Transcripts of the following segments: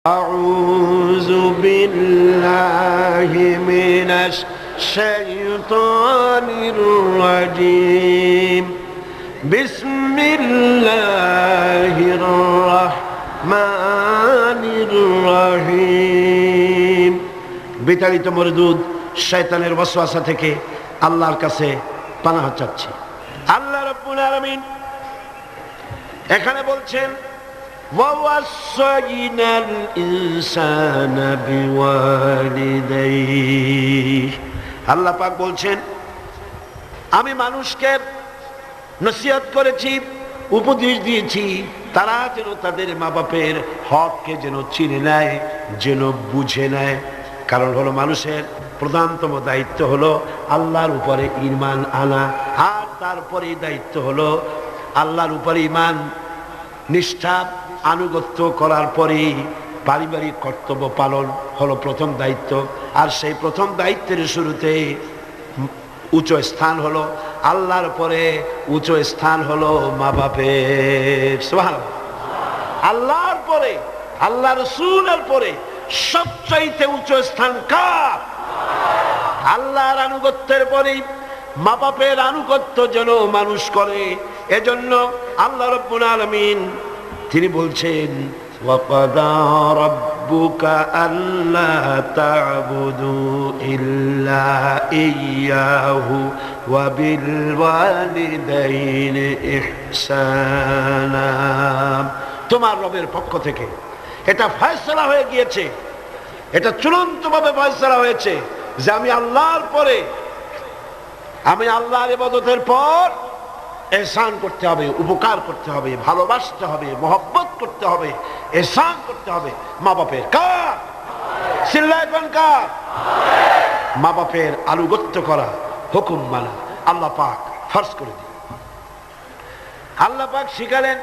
أعوذ بالله من الشيطان الرجيم بسم الله الرحمن الرحيم বিতাড়িত মরদুদ শয়তানের ওয়াসওয়াসা থেকে আল্লাহর কাছে পানাহ চাচ্ছি। আল্লাহ রাব্বুল আলামিন এখানে বলছেন وَوَصَّيْنَا الْإِنسَانَ بِوَالِدَيْهِ। আল্লাহ পাক বলছেন আমি মানুষকে নসিহত করেছি, উপদেশ দিয়েছি, তারা যেন তাদের মা বাপের হককে যেন চিনে নেয়, যেন বুঝে নেয়। কারণ হলো মানুষের প্রধানতম দায়িত্ব হলো আল্লাহর উপরে ঈমান আনা, আর তারপরে দায়িত্ব হলো আল্লাহর উপরে ঈমান নিষ্ঠা আনুগত্য করার পরেই পারিবারিক কর্তব্য পালন হলো প্রথম দায়িত্ব। আর সেই প্রথম দায়িত্বের শুরুতে উচ্চ স্থান হলো আল্লাহর পরে, উচ্চ স্থান হলো মা বাপের। সুবহানাল্লাহ। আল্লাহর পরে, আল্লাহ রাসূলের পরে সবচাইতে উচ্চ স্থান কার? আল্লাহর আনুগত্যের পরেই মা বাপের আনুগত্য যেন মানুষ করে। এজন্য আল্লাহ রাব্বুল আলামিন তিনি বলছেন ওয়াকাদা রাব্বুকা আল্লা তা'বুদু ইল্লা ইয়্যাহু ওয়া বিল ওয়ালিদাইনি ইহসানা। তোমার রবের পক্ষ থেকে এটা ফয়সালা হয়ে গিয়েছে, এটা চূড়ান্তভাবে ফয়সালা হয়েছে যে আমি আল্লাহর পরে, আমি আল্লাহর ইবাদতের পর এহসান করতে হবে, উপকার করতে হবে, ভালোবাসতে হবে, মহব্বত করতে হবে, এহসান করতে হবে মা বাপের। কার? চিল্লায় কোন কার? মা বাপের আনুগত্য করা, হুকুম মানা আল্লাহ পাক ফরজ করে দিলেন। আল্লাহ পাক শিখালেন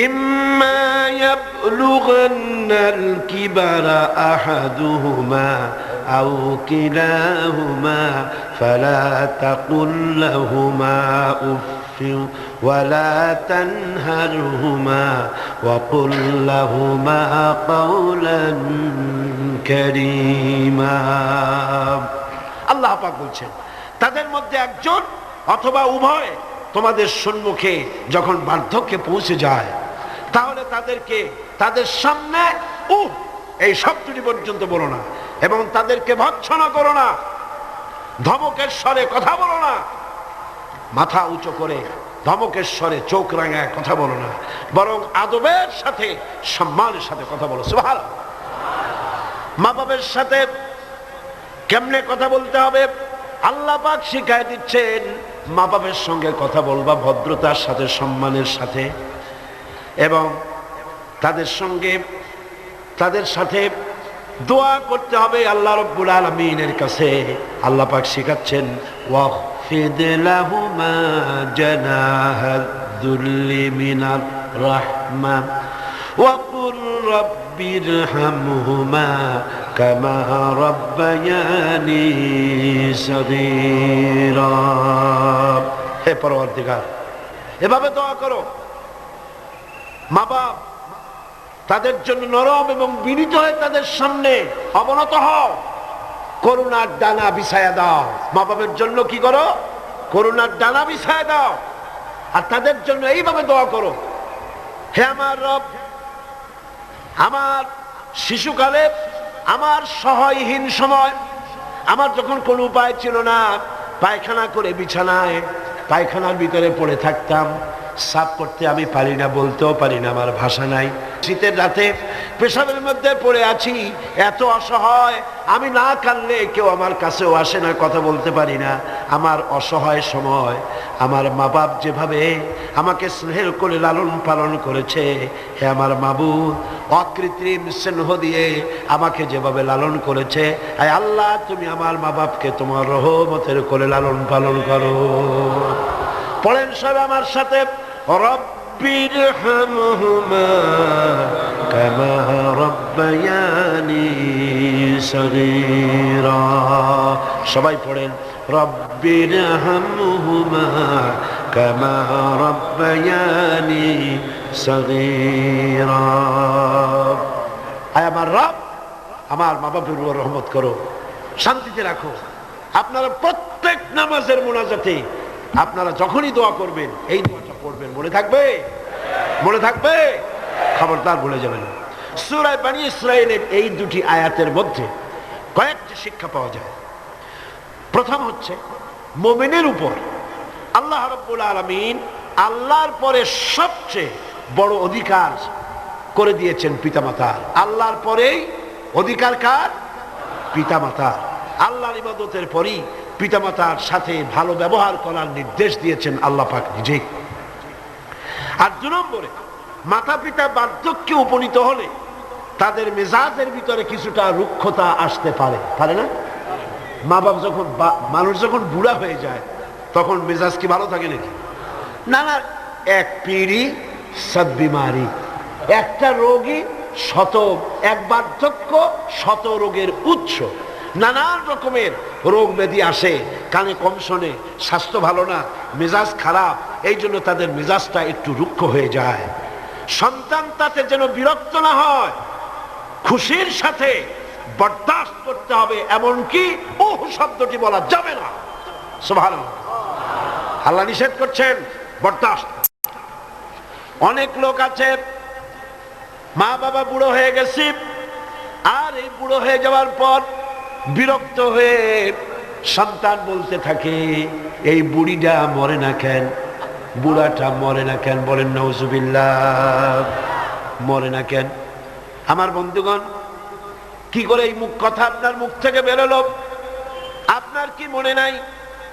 ইম্মা ইয়াবলুগান্নাল কিবারা আহাদুহুমা আও কিলাহুমা ফালা তাকুল লাহুমা উফ ওয়ালা তানহারহুমা ওয়াকুল লাহুমা কাওলান কারীমা। আল্লাহ পাক বলছেন তাদের মধ্যে একজন অথবা উভয় তোমাদের সম্মুখে যখন বার্ধক্যে পৌঁছে যায়, তাহলে তাদেরকে তাদের সামনে এই শব্দটি পর্যন্ত বলো না, এবং তাদেরকে ভৎসনা করো না, ধমকের স্বরে কথা বলো না, মাথা উঁচু করে ধমকের স্বরে চোখ রাঙায় কথা বলো না, বরং আদবের সাথে সম্মানের সাথে কথা বলো। সুবহানাল্লাহ। মা বাবার সাথে কেমনে কথা বলতে হবে আল্লাহ পাক শিখায় দিচ্ছেন। মা বাবার সঙ্গে কথা বলবা ভদ্রতার সাথে, সম্মানের সাথে, এবং তাদের সঙ্গে তাদের সাথে দোয়া করতে হবে আল্লাহ রাব্বুল আলামিনের কাছে। আল্লাহ পাক শিখাচ্ছেন ওয়াখফিদ লাহুমা জানাহাদ দুল্লি মিনার রাহমা ওয়া কুর রাব্বিরহামহুমা কামা রাব্বায়ানি সগীরা। হে পরওয়ারদিগার, এভাবে দোয়া করো। মা বাপ তাদের জন্য নরম এবং বিনীত হয়ে তাদের সামনে অবনত হও, করুণার ডানা বিছায়া দাও। মা বাবার জন্য কি করো? করুণার ডানা বিছায়া দাও, আর তাদের জন্য এইভাবে দোয়া করো, হে আমার রব, আমার শিশুকালে, আমার সহায়হীন সময়, আমার যখন কোনো উপায় ছিল না, পায়খানা করে বিছানায় পায়খানার ভিতরে পড়ে থাকতাম, সাফ করতে আমি পারি না, বলতেও পারি না, আমার ভাষা নাই। শীতের রাতে পেশাবের মধ্যে পড়ে আছি, এত অসহায়, আমি না কাঁদলে কেউ আমার কাছেও আসে না, কথা বলতে পারি না। আমার অসহায় সময় আমার মা বাপ যেভাবে আমাকে স্নেহ করে লালন পালন করেছে, হে আমার মাবুদ, অকৃত্রিম স্নেহ দিয়ে আমাকে যেভাবে লালন করেছে, আয় আল্লাহ তুমি আমার মা বাপকে তোমার রহমতের করে লালন পালন করো। পড়েন সব আমার সাথে রব্বিরহামহুমা কামা রাব্বায়ানি সগীরা। সবাই পড়েন রব্বিরহামহুমা কামা রাব্বায়ানি সগীরা। আয় আমার রব, আমার মা বাপের উপর রহমত করো, শান্তিতে রাখো। আপনারা প্রত্যেক নামাজের মোনাজাতে আপনারা যখনই দোয়া করবেন এই দোয়াটা পড়বেন। মনে থাকবে? মনে থাকবে? খবরদার ভুলে যাবেন। সূরা বনী ইসরাঈলের এই দুটি আয়াতের মধ্যে কয়েকটি শিক্ষা পাওয়া যায়। প্রথম হচ্ছে, মুমিনের উপর আল্লাহ রাব্বুল আলামিন আল্লাহর পরে সবচেয়ে বড় অধিকার করে দিয়েছেন পিতামাতার। আল্লাহর পরেই অধিকার কার? পিতামাতার। আল্লাহর ইবাদতের পরই পিতামাতার সাথে ভালো ব্যবহার করার নির্দেশ দিয়েছেন আল্লাহ পাক নিজেই। আর 2 নম্বরে, মাতা পিতা বার্ধক্যে উপনীত হলে তাদের মেজাজের ভিতরে কিছুটা রুক্ষতা আসতে পারে, পারে না? মা বাপ যখন, মানুষ যখন বুড়া হয়ে যায় তখন মেজাজ কি ভালো থাকে নাকি? না না, এক পিড়ি সব বিমারি, একটা রোগী এক বার্ধক্য শত রোগের উৎস। নানান রকমের রোগ ব্যাধি আসে, কানে কম শোনে, স্বাস্থ্য ভালো না, মেজাজ খারাপ, এই জন্য তাদের মেজাজটা একটু রুক্ষ হয়ে যায়। সন্তান তাতে যেন বিরক্ত না হয়, খুশির সাথে বরদাস্ত করতে হবে, এমনকি ওহ শব্দটি বলা যাবে না। সুবহানাল্লাহ, আল্লাহ নিষেধ করছেন বরদাস্ত। অনেক লোক আছে মা বাবা বুড়ো হয়ে গেছে, আর এই বুড়ো হয়ে যাওয়ার পর বিরক্ত হয়ে সন্তান বলতে থাকে, এই বুড়িটা মরে না কেন, বুড়াটা মরে না কেন? বলেন নাউজুবিল্লাহ, মরে না কেন? আমার বন্ধুগণ, কি করে এই কথা আপনার মুখ থেকে বেরোলো? আপনার কি মনে নাই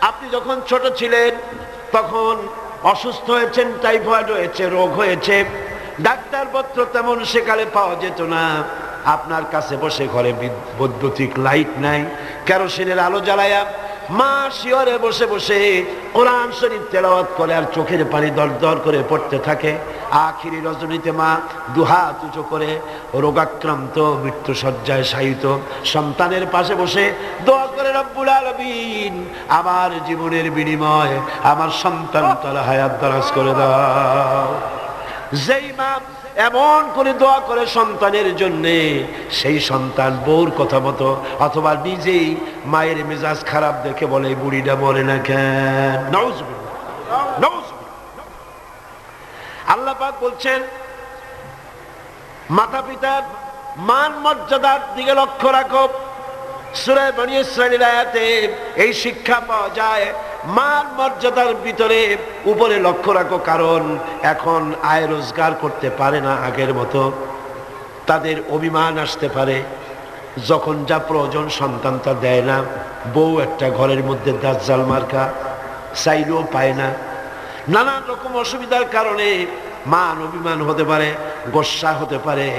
আপনি যখন ছোট ছিলেন তখন অসুস্থ হয়েছেন, টাইফয়েড হয়েছে, রোগ হয়েছে, ডাক্তারপত্র তেমন সেকালে পাওয়া যেত না, আপনার কাছে বসে ঘরে বৈদ্যুতিক লাইট নাই, কেরোসিনের আলো জ্বালায়া মা শিয়রে বসে বসে কোরআন শরীফ তেলাওয়াত করে আর চোখের পানি দর দর করে পড়তে থাকে। আখিরি রজনীতে মা দুহাত উঁচু করে রোগাক্রান্ত মৃত্যু শয্যায় শায়িত সন্তানের পাশে বসে দোয়া করে, রব্বুল আলামিন আমার জীবনের বিনিময়ে আমার সন্তান তার হায়াত দারাজ করে দাও। যেই মা এমন করে দোয়া করে সন্তানের জন্য, সেই সন্তান বউর কথা মতো অথবা নিজেই মায়ের মেজাজ খারাপ দেখে বলে, বুড়িটা মরে না কেন? নাউজুবিল্লাহ, নাউজুবিল্লাহ। আল্লাহ পাক বলছেন, মাতা পিতার মান মর্যাদার দিকে লক্ষ্য রাখো। সূরা বনী ইসরাঈল আয়াতে এই শিক্ষা পাওয়া যায়, মান মর্যাদার ভিতরে উপরে লক্ষ্য রাখো, কারণ এখন আয় রোজগার করতে পারে না আগের মতো, তাদের অভিমান আসতে পারে, যখন যা প্রয়োজন সন্তান তা দেয় না, বউ একটা ঘরের মধ্যে দাজ্জাল মার্কা, চাইলেও পায় না, নানান রকম অসুবিধার কারণে মান অভিমান হতে পারে, গোসা হতে পারে।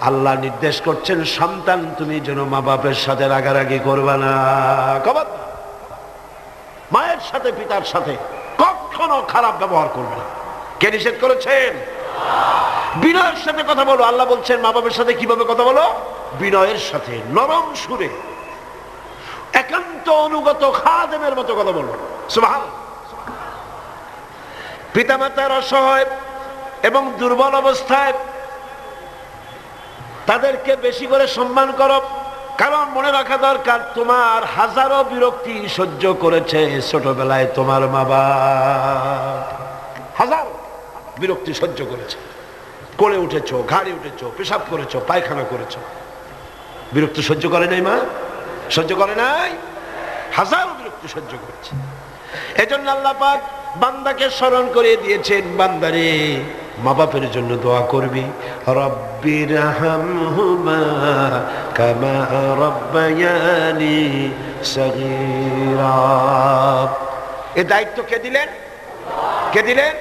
আল্লাহ নির্দেশ করছেন, সন্তান তুমি যেন মা বাপের সাথে রাগারাগি করবা না, মায়ের সাথে পিতার সাথে কখনো খারাপ ব্যবহার করবে না। কে নিষেধ করেছেন? বিনয়ের সাথে কথা বলো। আল্লাহ বলছেন মা বাপের সাথে কিভাবে কথা বলো? বিনয়ের সাথে, নরম সুরে, একান্ত অনুগত খাদেমের মতো কথা বলো। সুবহানাল্লাহ। পিতামাতার অসহায় এবং দুর্বল অবস্থায় তাদেরকে বেশি করে সম্মান করো, কারণ মনে রাখা দরকার, তোমার হাজারো বিরক্তি সহ্য করেছে ছোটবেলায় তোমার মা বাপ, হাজারো বিরক্তি সহ্য করেছে, কোলে উঠেছো, ঘাড়ে উঠেছো, পেশাব করেছো, পায়খানা করেছো, বিরক্তি সহ্য করে নাই মা? সহ্য করে নাই? হাজারো বিরক্তি সহ্য করেছে। এজন্য আল্লাহ পাক বান্দাকে স্মরণ করে দিয়েছেন, বান্দারে মা বাপের জন্য দোয়া করবি, রব্বিরহামহুমা কামা রাব্বায়ানি সগীরা। এই দায়িত্ব কে দিলেন? কে দিলেন?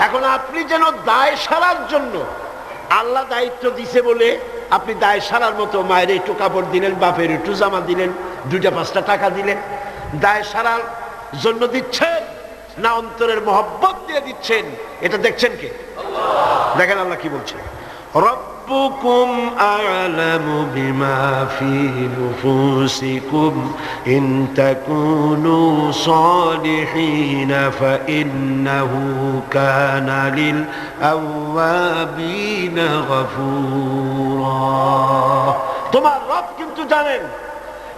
এখন আপনি যেন দায় সারার জন্য, আল্লাহ দায়িত্ব দিছে বলে আপনি দায় সারার মতো মায়ের একটু কাপড় দিলেন, বাপের একটু জামা দিলেন, 2-5টা টাকা দিলেন, দায় সারার জন্য দিচ্ছেন না অন্তরের মহব্বত দিয়ে দিচ্ছেন? এটা দেখছেন কে? দেখেন আল্লাহ কি বলছেন, রব্বুল ربكم أعلم بما في نفوسكم إن تكونوا صالحين فإنه كان للأوابين غفورا তোমার রব কিন্তু জানেন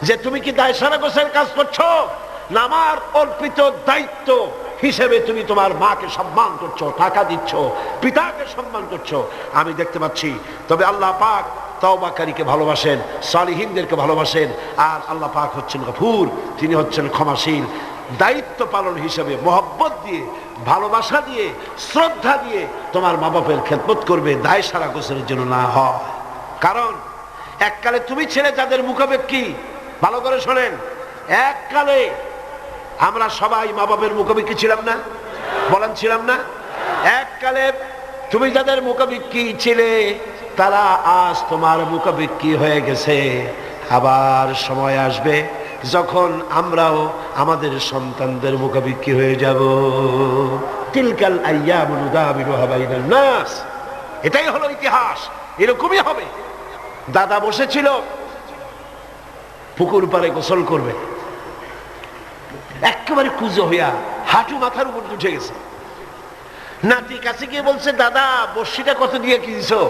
যে তুমি কি দায় সারা গোছের কাজ করছো না আমার অর্পিত দায়িত্ব হিসেবে তুমি তোমার মাকে সম্মান করছো, টাকা দিচ্ছ, পিতাকে সম্মান করছো, আমি দেখতে পাচ্ছি। তবে আল্লাহ পাক তওবাকারীকে ভালোবাসেন, সালিহিনদেরকে ভালোবাসেন, আর আল্লাহ পাক হচ্ছেন গফুর, তিনি হচ্ছেন ক্ষমাশীল। দায়িত্ব পালন হিসেবে মহব্বত দিয়ে, ভালোবাসা দিয়ে, শ্রদ্ধা দিয়ে তোমার মা বাপের খেদমত করবে, দায় সারা গোছের জন্য না হয়। কারণ এককালে তুমি ছেলে যাদের মুখাপেক্ষী, ভালো করে শোনেন, এককালে আমরা সবাই মা বাপের মুখাপেক্ষী ছিলাম না? বলেন ছিলাম না? এককালে তুমি যাদের মুখাপেক্ষী ছিলে তারা আজ তোমার মুখাপেক্ষী হয়ে গেছে। আবার সময় আসবে যখন আমরাও আমাদের সন্তানদের মুখাপেক্ষী হয়ে যাব। তিলকাল আইয়ামু নুদাবিলুহা বাইনান নাস, এটাই হলো ইতিহাস, এরকমই হবে। দাদা বসেছিল পুকুর পাড়ে গোসল করবে, একেবারে কুজো হইয়া হাঁটু মাথার উপর উঠে গেছে। নাতি কাছে গিয়ে বলছে, দাদা বর্ষিটা কত দিয়ে কিনছো?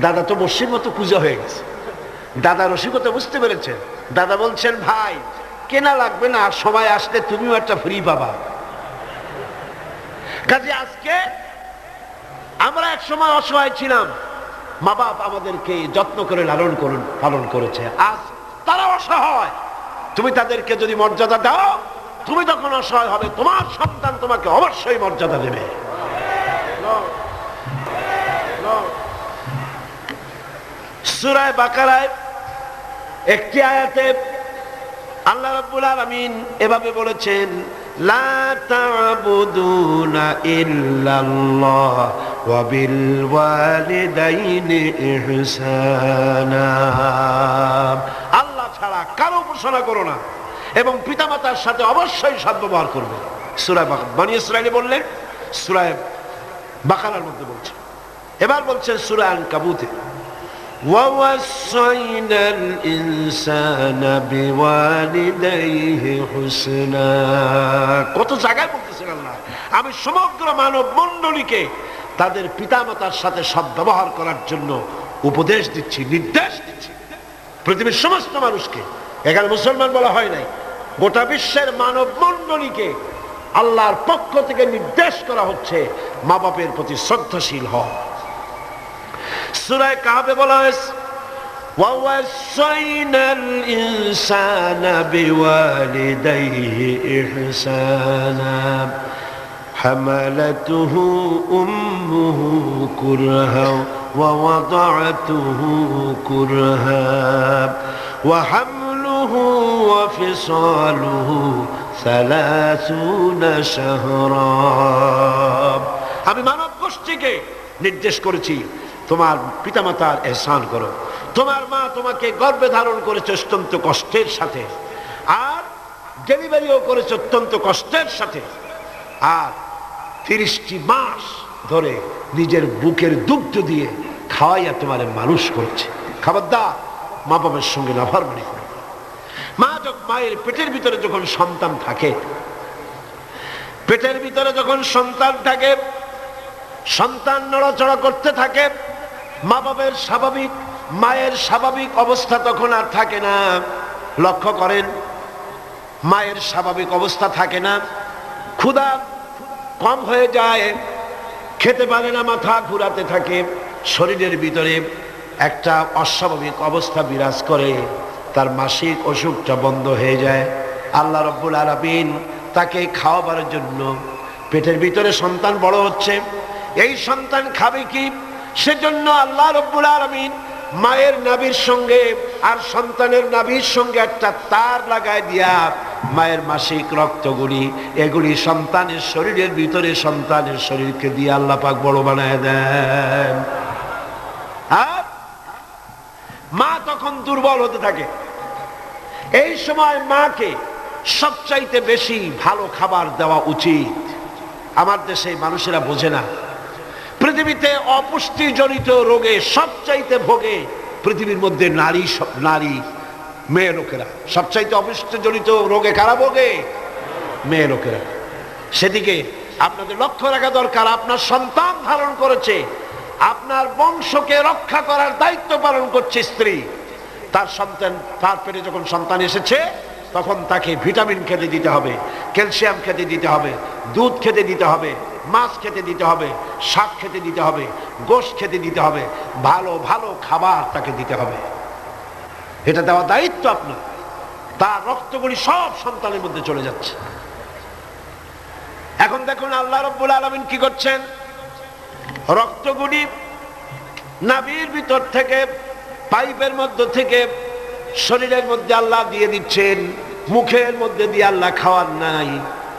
দাদা তো বর্ষির মতো কুজো হয়ে গেছে। দাদা রসিকতা বুঝতে পেরেছেন। দাদা বলছেন, ভাই কেনা লাগবে না, সময় আসলে তুমিও একটা ফ্রি পাবা। কাজে আজকে আমরা এক সময় অসহায় ছিলাম, মা বাপ আমাদেরকে যত্ন করে লালন পালন করেছে, আজ তারা অসহায়। তুমি তাদেরকে যদি মর্যাদা দাও, তুমি যখন অসহায় হবে তোমার সন্তান তোমাকে অবশ্যই মর্যাদা দেবে। সূরা বাকারায় একটি আয়াতে আল্লাহ রাব্বুল আলামিন এভাবে বলেছেন, লা তা'বুদুনা ইল্লাল্লাহ ওয়া বিল ওয়ালিদাইনি ইহসানা। আল্লাহ ছাড়া কারো উপাসনা করো না এবং পিতামাতার সাথে অবশ্যই সদ্ব্যবহার করবে। সূরা বনী ইসরাঈলে বললেন, সূরা বাকারার মধ্যে বলছে। এবার বলছেন সূরা আনকাবুতে, وَوَصَّيْنَا الْإِنسَانَ بِوَالِدَيْهِ حُسْنًا। কত জায়গায় বলতেছেন আল্লাহ, আমি সমগ্র মানব মণ্ডলীকে তাদের পিতামাতার সাথে সদ্ব্যবহার করার জন্য উপদেশ দিচ্ছি, নির্দেশ দিচ্ছি। পৃথিবীর সমস্ত মানুষকে, এখানে মুসলমান বলা হয় নাই, গোটা বিশ্বের মানব মণ্ডলীকে আল্লাহর পক্ষ থেকে নির্দেশ করা হচ্ছে মা বাপের প্রতি শ্রদ্ধাশীল হও। সূরা কাহফে বলা হয়েছে, ওয়াসাইনাল ইনসানা বিওয়ালিদাইহি ইহসানা হামালাতুহু উম্মুহু কুরহা ওয়া ওয়াদাআতুহু কুরহা ওয়া হামলুহু ওয়া ফিসালুহু 30 শাহরা। আমি মানব গোষ্ঠীকে নির্দেশ করেছি তোমার পিতামাতার ইহসান করো। তোমার মা তোমাকে গর্ভে ধারণ করেছে অত্যন্ত কষ্টের সাথে, আর ডেলিভারিও করেছে অত্যন্ত কষ্টের সাথে, আর 30টি মাস ধরে নিজের বুকের দুগ্ধ দিয়ে খাওয়াইয়া তোমার মানুষ করছে। খবরদার মা বাবার সঙ্গে নাফরমানি করো। মায়ের পেটের ভিতরে যখন সন্তান থাকে, পেটের ভিতরে যখন সন্তান থাকে, সন্তান নড়াচড়া করতে থাকে, মা বাবার স্বাভাবিক, মায়ের স্বাভাবিক অবস্থা তখন আর থাকে না। লক্ষ্য করেন, মায়ের স্বাভাবিক অবস্থা থাকে না, ক্ষুধা কম হয়ে যায়, খেতে পারে না, মাথা ঘুরাতে থাকে, শরীরের ভিতরে একটা অস্বাভাবিক অবস্থা বিরাজ করে, তার মাসিক অসুখটা বন্ধ হয়ে যায়। আল্লাহ রাব্বুল আলামিন তাকে খাওয়াবার জন্য, পেটের ভিতরে সন্তান বড় হচ্ছে, এই সন্তান খাবে কি, সেজন্য আল্লাহ রাব্বুল আলামিন মায়ের নাভির সঙ্গে আর সন্তানের নাভির সঙ্গে একটা তার লাগায় দিয়া মায়ের মাসিক রক্তগুলি এগুলি সন্তানের শরীরের ভিতরে, সন্তানের শরীরকে দিয়ে আল্লাহ পাক বড় বানায় দেন। আর মা তখন দুর্বল হতে থাকে। এই সময় মাকে সবচাইতে বেশি ভালো খাবার দেওয়া উচিত। আমার দেশে মানুষেরা বোঝে না। পৃথিবীতে অপুষ্টি জনিত রোগে সবচাইতে ভোগে পৃথিবীর মধ্যে নারী মেয়ে লোকেরা। সবচাইতে অপুষ্টি জনিত রোগে কারা ভোগে? মেয়ে লোকেরা। সেদিকে আপনাদের লক্ষ্য রাখা দরকার। আপনার সন্তান ধারণ করেছে, আপনার বংশকে রক্ষা করার দায়িত্ব পালন করছে স্ত্রী। তার সন্তান, তার পেটে যখন সন্তান এসেছে তখন তাকে ভিটামিন খেতে দিতে হবে, ক্যালসিয়াম খেতে দিতে হবে, দুধ খেতে দিতে হবে, মাছ খেতে দিতে হবে, শাক খেতে দিতে হবে, গোশত খেতে দিতে হবে, ভালো ভালো খাবার তাকে দিতে হবে। এটা দেওয়া দায়িত্ব আপনার। তার রক্তগুলি সব সন্তানের মধ্যে চলে যাচ্ছে। এখন দেখুন আল্লাহ রাব্বুল আলামিন কি করছেন, রক্তগুলি নাভির ভিতর থেকে, পাইপের মধ্য থেকে শরীরের মধ্যে আল্লাহ দিয়ে দিচ্ছেন। মুখের মধ্যে দিয়ে আল্লাহ খাওয়ার নাই,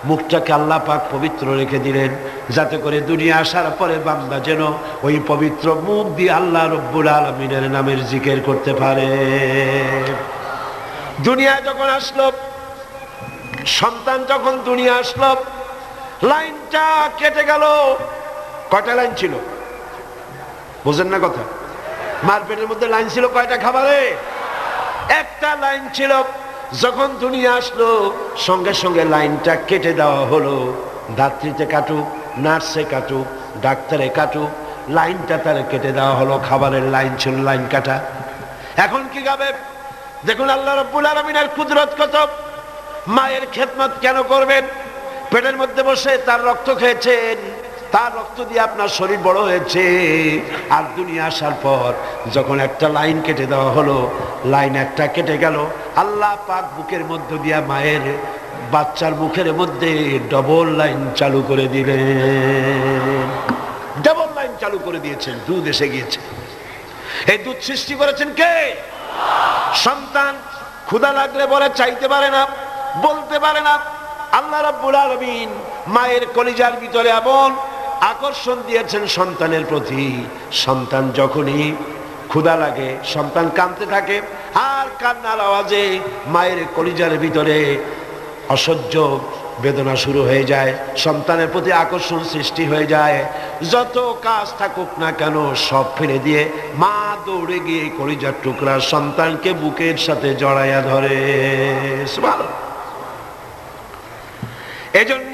মুখটাকে আল্লাহ পাক পবিত্র রেখে দিলেন, যাতে করে দুনিয়া আসার পরে বান্দা যেন ওই পবিত্র মুখ দিয়ে আল্লাহ রাব্বুল আলামিনের নামের জিকির করতে পারে। দুনিয়া যখন আসলো, সন্তান যখন দুনিয়া আসলো, লাইনটা কেটে গেল। কয়টা লাইন ছিল বুঝেন না কথা? মার পেটের মধ্যে লাইন ছিল কয়টা খাবারে? একটা লাইন ছিল। যখন দুনিয়া আসলো সঙ্গে সঙ্গে লাইনটা কেটে দেওয়া হলো। ধাত্রীতে কাটুক, নার্সে কাটুক, ডাক্তারে কাটুক, লাইনটা তার কেটে দেওয়া হলো। খাবারের লাইন ছিল, লাইন কাটা। এখন কি খাবে? দেখুন আল্লাহ রাব্বুল আলামিনের কুদরত কত। মায়ের খেদমত কেন করবেন? পেটের মধ্যে বসে তার রক্ত খেয়েছেন, তার রক্ত দিয়ে আপনার শরীর বড় হয়েছে। আর দুনিয়া আসার পর যখন একটা লাইন কেটে দেওয়া হলো, লাইন একটা কেটে গেল, আল্লাহ পাক বুকের মধ্য দিয়ে মায়ের বাচ্চার মুখের মধ্যে ডবল লাইন চালু করে দিলেন। ডবল লাইন চালু করে দিয়েছেন, দুধ এসে গিয়েছে। এই দুধ সৃষ্টি করেছেন কে? সন্তান ক্ষুধা লাগলে বলে চাইতে পারে না, বলতে পারে না। আল্লাহ রাব্বুল আলামিন মায়ের কলিজার ভিতরে এমন আকর্ষণ দিয়েছেন সন্তানের প্রতি। সন্তান যখনই ক্ষুধা লাগে, সন্তান কাঁদতে থাকে, আর কান্নার আওয়াজে মায়ের কলিজার ভিতরে অসহ্য বেদনা শুরু হয়ে যায়, সন্তানের প্রতি আকর্ষণ সৃষ্টি হয়ে যায়। যত কাজ থাকুক না কেন সব ফেলে দিয়ে মা দৌড়ে গিয়ে কলিজার টুকরা সন্তানকে বুকের সাথে জড়াইয়া ধরে। সুবহানাল্লাহ। এজন্য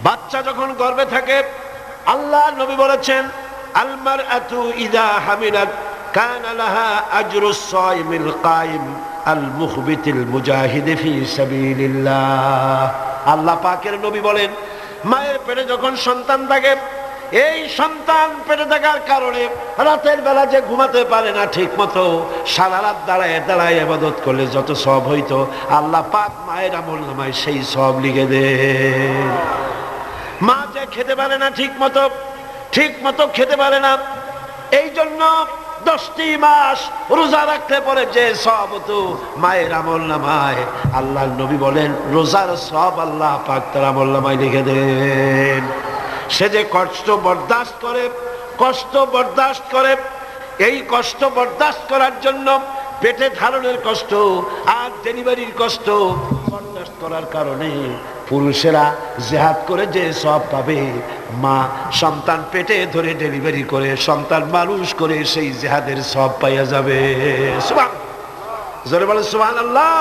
বাচ্চা যখন গর্ভে থাকে, আল্লাহ নবী বলেছেন, আল মারআতু ইযা হামিলাত কানা লাহা আজরুস সাইমিল কাইম আল মুখবিতিল মুজাহিদ ফি সাবিলিল্লাহ। আল্লাহ পাকের নবী বলেন, মায়ের পেটে যখন সন্তান থাকে, এই সন্তান পেটে থাকার কারণে রাতের বেলা যে ঘুমাতে পারে না ঠিক মতো, সারা রাত দাঁড়ায় দাঁড়ায় ইবাদত করলে যত সওয়াব হইতো, আল্লাহ পাক মায়ের আমলনামায় সেই সওয়াব লিখে দেন। মা যে খেতে পারে না ঠিক মতো খেতে পারে না, এই জন্য 10টি মাস রোজা রাখতে পারে যে সওয়াব হতো মায়ের আমলনামায়, আল্লাহর নবী বলেন রোজার সওয়াব আল্লাহ পাক তার আমলনামায় লিখে দেন। সে যে কষ্ট বরদাস্ত করে, এই কষ্ট বরদাস্ত করার জন্য পেটে ধারণের কষ্ট আর ডেলিভারির কষ্ট বরদাস্ত করার কারণে পুরুষেরা জিহাদ করে যে সওয়াব পাবে, মা সন্তান পেটে ধরে ডেলিভারি করে সন্তান মানুষ করে সেই জিহাদের সওয়াব পাইয়া যাবে। সুবহানাল্লাহ, জোরে বলেন সুবহানাল্লাহ।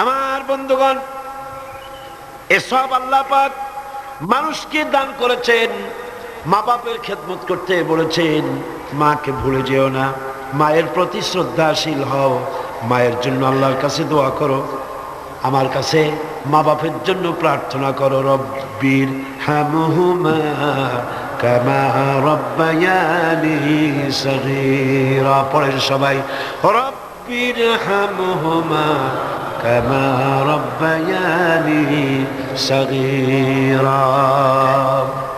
আমার বন্ধুগণ, এ সওয়াব আল্লাহ পাক মানুষকে দান করেছেন। মা বাপের খেদমত করতে বলেছেন, মাকে ভুলে যেও না, মায়ের প্রতি শ্রদ্ধাশীল হও, মায়ের জন্য আল্লাহর কাছে দোয়া করো, আমার কাছে মা বাপের জন্য প্রার্থনা করো। রব্বির হামহুমা কামা রব্বায়ানি সগীরা। পড়েন সবাই, রব্বির হামহুমা কামা রব্বায়ানি সগীরা।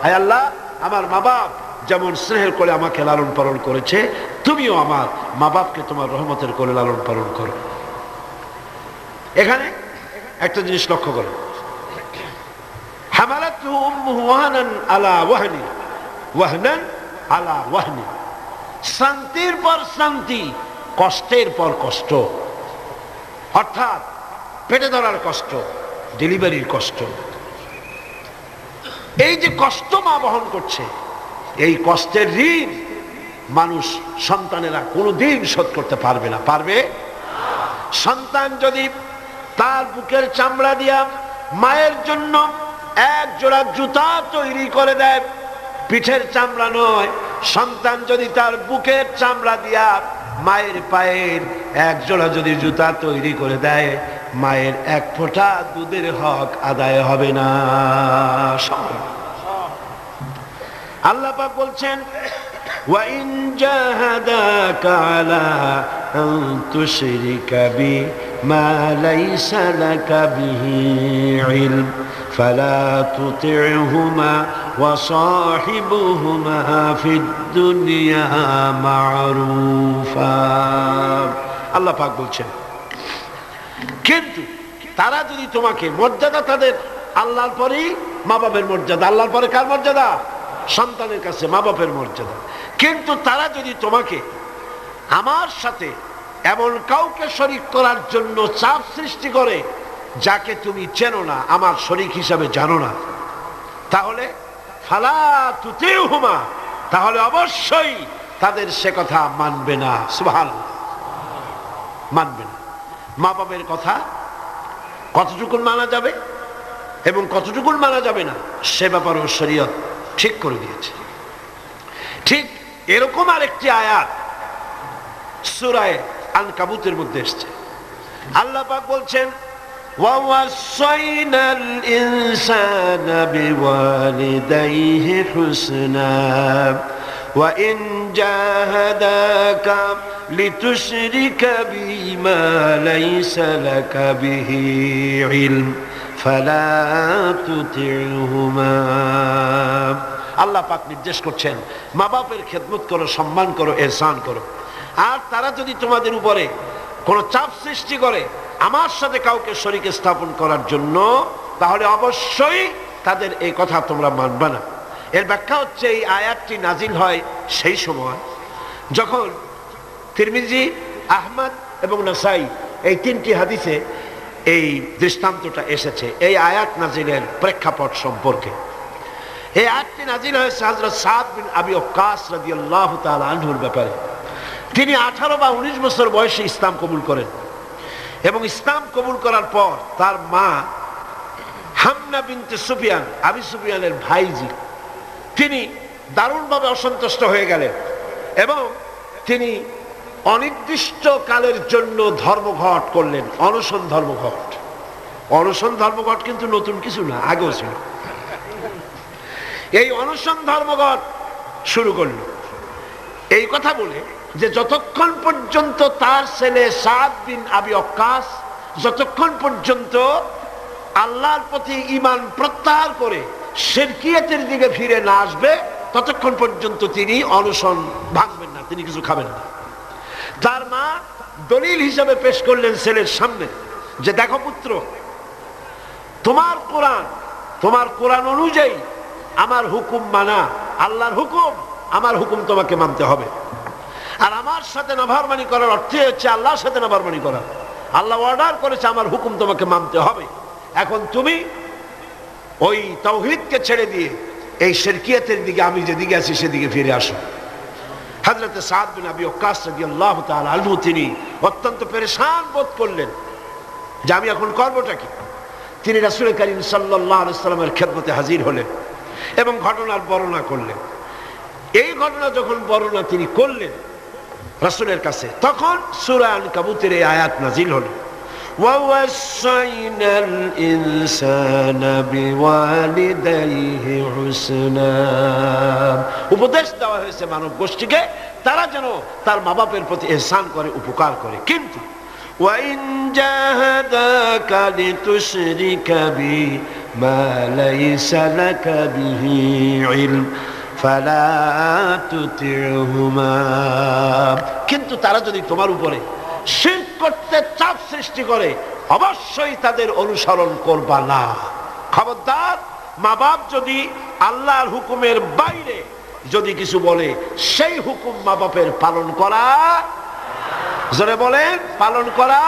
আয় আল্লাহ, আমার মা বাপ যেমন স্নেহের কোলে আমাকে লালন পালন করেছে, তুমিও আমার মা বাপকে তোমার রহমতের কোলে লালন পালন করো। এখানে একটা জিনিস লক্ষ্য করো, হামালাতহু উম্মুহু ওয়াহনান আলা ওয়াহনি, ওয়াহনান আলা ওয়াহনি। শান্তির পর শান্তি, কষ্টের পর কষ্ট। অর্থাৎ পেটে ধরার কষ্ট, ডেলিভারির কষ্ট, এই যে কষ্ট মা বহন করছে, এই কষ্টের ঋণ মানুষ সন্তানেরা কোনোদিন শোধ করতে পারবে না। পারবে? সন্তান যদি তার বুকের চামড়া দিয়া মায়ের জন্য এক জোড়া জুতা তৈরি করে দেয়, পিঠের চামড়া নয়, সন্তান যদি তার বুকের চামড়া দিয়া মায়ের পায়ের এক জোড়া যদি জুতা তৈরি করে দেয়, মায়ের এক ফোঁটা দুধের হক আদায় হবে না। আল্লাহ পাক বলছেন, وَإِنْ جَاهَدَاكَ عَلَى أَنْ تُشْرِكَ بِي مَا لَيْسَ لَكَ بِهِ عِلْمٌ فَلَا تُطِعْهُمَا وَصَاحِبْهُمَا فِي الدُّنْيَا مَعْرُوفًا। আল্লাহ পাক বলছেন, কিন্তু তারা যদি তোমাকে, মর্যাদা তাদের আল্লাহর পরেই মা বাপের মর্যাদা, আল্লাহর পরে কার মর্যাদা? সন্তানের কাছে মা বাপের মর্যাদা। কিন্তু তারা যদি তোমাকে আমার সাথে এমন কাউকে শরীক করার জন্য চাপ সৃষ্টি করে যাকে তুমি চেনো না, আমার শরীক হিসাবে জানো না, তাহলে ফালা তুতিউহুমা, তাহলে অবশ্যই তাদের সে কথা মানবে না। সুবহানাল্লাহ, মানবে না। মা বাপের কথা কতটুকুন মানা যাবে এবং কতটুকুন মানা যাবে না, সে ব্যাপারেও শরীয়ত ঠিক করে দিয়েছে। ঠিক এরকম আরেকটি আয়াত সূরা আনকাবুতের মধ্যে এসেছে। আল্লাহ পাক বলছেন, ওয়াওয়াসাইনাল ইনসানা বিওয়ালিদাইহি হুসনা ওয়া ইন জাহাদাকা লিতুশরিকা বিমা লাইসা লাকা বিহি ইলম ফালা তুতিউহুমা। আল্লাহ পাক নির্দেশ করছেন, মা বাপের খেদমত করো, সম্মান করো, ইহসান করো। আর তারা যদি তোমাদের উপরে কোনো চাপ সৃষ্টি করে আমার সাথে কাউকে শরীক স্থাপন করার জন্য, তাহলে অবশ্যই তাদের এই কথা তোমরা মানবে না। এর ব্যাখ্যা হচ্ছে, এই আয়াতটি নাজিল হয় সেই সময় যখন তিরমিজি, আহমদ এবং নাসাই এই তিনটি হাদিসে এই দৃষ্টান্তটা এসেছে এই আয়াত নাজিলের প্রেক্ষাপট সম্পর্কে। এই আয়াতটি নাজিল হয়েছে হযরত সাদ বিন আবি ওয়াক্কাস রাদিয়াল্লাহু তাআলা আনহুর ব্যাপারে। তিনি 18 বা 19 বছর বয়সে ইসলাম কবুল করেন এবং ইসলাম কবুল করার পর তার মা হামনা বিনতে সুফিয়ান, আবি সুফিয়ানের ভাইজি, তিনি দারুণভাবে অসন্তুষ্ট হয়ে গেলেন এবং তিনি অনির্দিষ্ট কালের জন্য ধর্মঘট করলেন, অনশন ধর্মঘট। অনশন ধর্মঘট কিন্তু নতুন কিছু না, আগেও ছিল। এই অনশন ধর্মঘট শুরু করল এই কথা বলে যে যতক্ষণ পর্যন্ত তার ছেলে সাদ বিন আবি ওয়াক্কাস যতক্ষণ পর্যন্ত আল্লাহর প্রতি ঈমান প্রত্যাহার করে শিরকিয়াতের দিকে ফিরে না আসবে, ততক্ষণ পর্যন্ত তিনি অনশন ভাঙবেন না, তিনি কিছু খাবেন না। তার মা দলিল হিসাবে পেশ করলেন ছেলের সামনে যে, দেখো পুত্র, তোমার কোরআন অনুযায়ী আমার হুকুম মানা, আল্লাহর হুকুম, আমার হুকুম তোমাকে মানতে হবে। আর আমার সাথে নাফরমানি করার অর্থ হচ্ছে আল্লাহর সাথে নাফরমানি করা। আল্লাহ অর্ডার করেছে আমার হুকুম তোমাকে মানতে হবে। এখন তুমি ওই তাওহীদকে ছেড়ে দিয়ে এই শিরকিয়াতের দিকে, আমি যেদিকে আছি সেদিকে ফিরে আসো। হযরত সাদ বিন আবি ওয়াক্কাস রাদিয়াল্লাহু তাআলা আনহু তিনি অত্যন্ত পেরেশান বোধ করলেন যে আমি এখন করবোটা কি। তিনি রাসূল করিম সাল্লাল্লাহু আলাইহি ওয়াসাল্লামের খেদমতে হাজির হলেন এবং ঘটনার বর্ণনা করলেন। এই ঘটনা যখন বর্ণনা তিনি করলেন রাসূলের কাছে, তখন সূরা আনকাবুতের এই আয়াত নাজিল হলো, وَوَصَّيْنَا الْإِنسَانَ بِوَالِدَيْهِ حُسْنًا। উপদেশ দেওয়া হয়েছে মানব গোষ্ঠীকে তারা যেন তার মা বাপের প্রতি ইহসান করে, উপকার করে। কিন্তু وَإِنْ جَاهَدَاكَ لِتُشْرِكَ بِي مَا لَيْسَ لَكَ بِهِ عِلْمٌ فَلَا تُطِعْهُمَا। কিন্তু তারা যদি তোমার উপরে শিরক করতে চাপ সৃষ্টি করে অবশ্যই তাদের অনুসরণ করবা না। খবরদার, মা বাপ যদি আল্লাহর হুকুমের বাইরে যদি কিছু বলে সেই হুকুম মা বাপের পালন করা, জোরে বলেন, পালন করা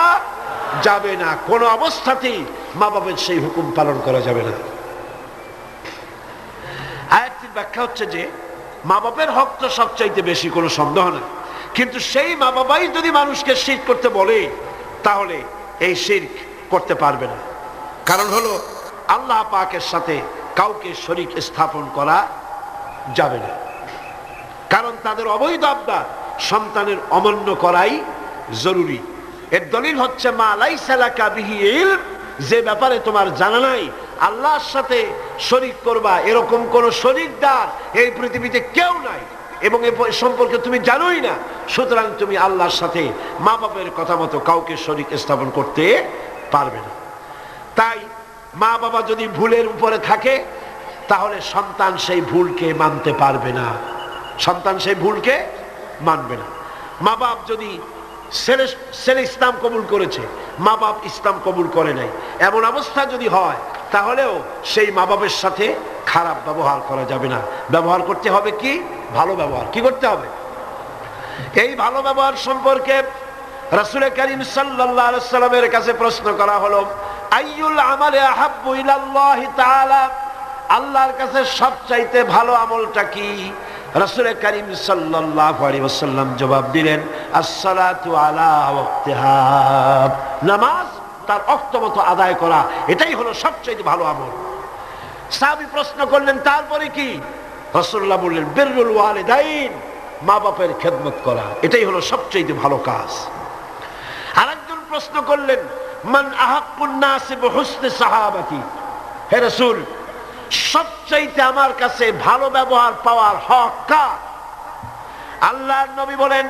যাবে না। কোনো অবস্থাতেই মা বাপের সেই হুকুম পালন করা যাবে না। ব্যাখ্যা হচ্ছে যে মা বাপের হক তো সবচাইতে বেশি, কোনো সন্দেহ নেই, কিন্তু সেই মা বাবাই যদি মানুষকে শিরক করতে বলে তাহলে এই শিরক করতে পারবে না। কারণ হলো আল্লাহ পাকের সাথে কাউকে শরীক স্থাপন করা যাবে না, কারণ তাদের অবৈধ আবদার সন্তানের অমান্য করাই জরুরি। এর দলিল হচ্ছে মা লাইসা লাকা বিহি ইলম, যে ব্যাপারে তোমার জানা নাই, আল্লাহর সাথে শরীক করবা এরকম কোন শরীকদার এই পৃথিবীতে কেউ নাই এবং এ সম্পর্কে তুমি জানোই না, সুতরাং তুমি আল্লাহর সাথে মা বাপের কথা মতো কাউকে শরীক স্থাপন করতে পারবে না। তাই মা বাবা যদি ভুলের উপরে থাকে তাহলে সন্তান সেই ভুলকে মানতে পারবে না, সন্তান সেই ভুলকে মানবে না। মা বাপ যদি ছেলে ইসলাম কবুল করেছে, মা বাপ ইসলাম কবুল করে নাই, এমন অবস্থা যদি হয় তাহলেও সেই মা বাপের সাথে খারাপ ব্যবহার করা যাবে না। ব্যবহার করতে হবে কি? ভালো ব্যবহার। কি করতে হবে? এই ভালো ব্যবহার সম্পর্কে রাসূল করিম সাল্লাল্লাহু আলাইহি ওয়াসাল্লামের কাছে প্রশ্ন করা হলো, আইয়ুল আমালি আহাব্বু ইলাল্লাহি তাআলা, আল্লাহর কাছে সবচাইতে ভালো আমলটা কি? রাসূল করিম সাল্লাল্লাহু আলাইহি ওয়াসাল্লাম জবাব দিলেন, আসসালাতু আলা ওয়াক্তিহা, নামাজ তার ওয়াক্ত মতো আদায় করা, এটাই হলো সবচেয়ে ভালো আমল। সাহাবী প্রশ্ন করলেন, তারপরে কি? রাসূলুল্লাহ বললেন, বিররুল ওয়ালিদাইন, মা বাপের খেদমত করা, এটাই হলো সবচেয়ে ভালো কাজ। আরেকজন প্রশ্ন করলেন, মান আহাক্কুন নাস বিহুসনি সাহাবাতি, হে রাসূল, সবচাইতে আমার কাছে ভালো ব্যবহার পাওয়ার হক কার? আল্লাহর নবী বলেন,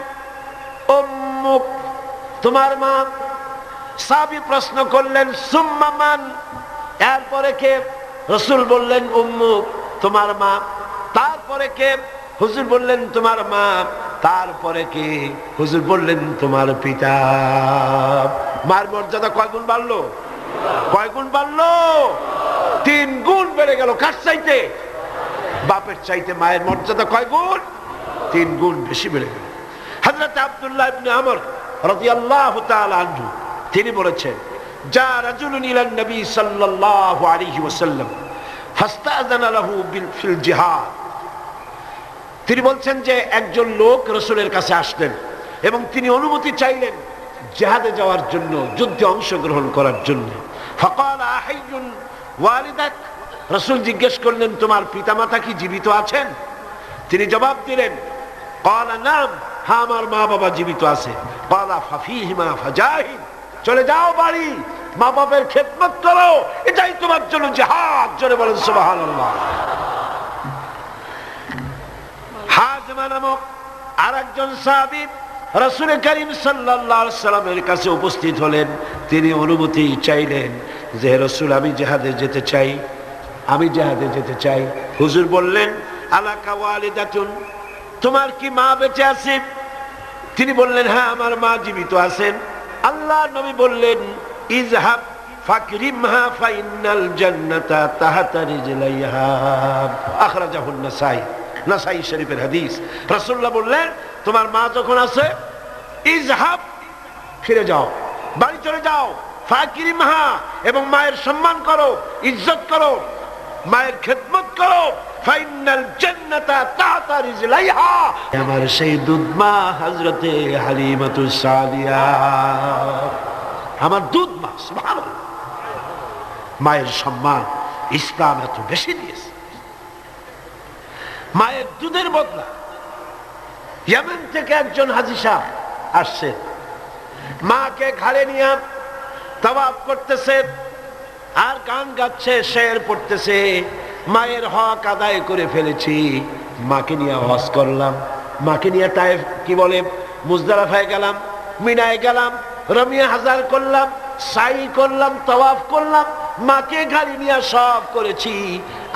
উম্মুক, তোমার মা। সাহাবী প্রশ্ন করলেন, সুম্মা মান, এরপরে কে? রাসূল বললেন, উম্মুক, তোমার মা। তারপরে কে? হুজুর বললেন, তোমার মা। তারপরে কে? হুজুর বললেন, তোমার পিতা। মার মর্যাদা কয় গুণ বাড়লো? কয় গুণ বাড়লো? 3 গুণ বেড়ে গেল। কার চাইতে? বাপের চাইতে মায়ের মর্যাদা কয় গুণ? 3 গুণ বেশি বেড়ে গেল। হযরত আব্দুল্লাহ ইবনে আমর রাদিয়াল্লাহু তাআলা আনহু তিনি বলেছেন, যা রাজুলুন ইলা নবী সাল্লাল্লাহু আলাইহি ওয়াসাল্লাম ফাস্তাযানা লাহু ফিল জিহাদ, তিনি বলছেন যে একজন লোক রাসূলের কাছে আসলেন এবং তিনি অনুমতি চাইলেন জিহাদে যাওয়ার জন্য, যুদ্ধে অংশগ্রহণ করার জন্য। ফাকালা আহাইয়ুন ওয়ালিদাক, রাসূল জিজ্ঞেস করলেন, তোমার পিতামাতা কি জীবিত আছেন? তিনি জবাব দিলেন, ক্বালা নাম, হ্যাঁ আমার মা বাবা জীবিত আছে। ক্বালা ফাফিহিমা ফাজাহিদ, চলে যাও বাড়ি, মা বাবার খেদমত করো, এটাই তোমার জন্য জিহাদ। জোরে বলেন সুবহানাল্লাহ। হাজমা নামক আরেকজন সাহাবী রাসূল করিম সাল্লাল্লাহু আলাইহি ওয়াসাল্লামের কাছে উপস্থিত হলেন। তিনি অনুমতি চাইলেন যে রাসূল, আমি জিহাদে যেতে চাই, আমি জিহাদে যেতে চাই। হুজুর বললেন, আলাকা ওয়ালিদাতুন, তোমার কি মা বেঁচে আছে? তিনি বললেন, হ্যাঁ আমার মা জীবিত আছেন। আল্লাহর নবী বললেন, ইযহাব ফাকরিমহা ফাইন্নাল জান্নাতা তাহতা রিজলাইহা, আখরাজাহুন নাসাই, নাসাই শরীফের হাদিস। রাসূলুল্লাহ বললেন, তোমার মা যখন আছে, ইযহাব, ফিরে যাও, বাড়ি চলে যাও, ফাকরিমহা, এবং মায়ের সম্মান করো, ইজ্জত করো, মায়ের খেদমত করো, ফাইনাল জান্নাতা তাহতা রিজলাইহা, আমার সেই দুধ মা হযরতে হালিমাতুস সাদিয়া, আমার দুধ মা। সুবহানাল্লাহ, মায়ের সম্মান ইসলাম এত বেশি দিয়েছে। মায়ের দুধের বদলা ইয়েমেন থেকে একজন হাজী সাহেব আসছে, মাকে ঘাড়ে নিয়ে তাওয়াফ করতেছে আর গান গাচ্ছে, শের পড়তেছে, মায়ের হক আদায় করে ফেলেছি, মাকে নিয়ে হজ করলাম, মাকে নিয়ে তায়েফ কি বলে মুজদালিফায় গেলাম, মিনায় গেলাম, রমিয়া হাজার করলাম, সাই করলাম, তাওয়াফ করলাম, মাকে গাড়ি নিয়ে সব করেছি,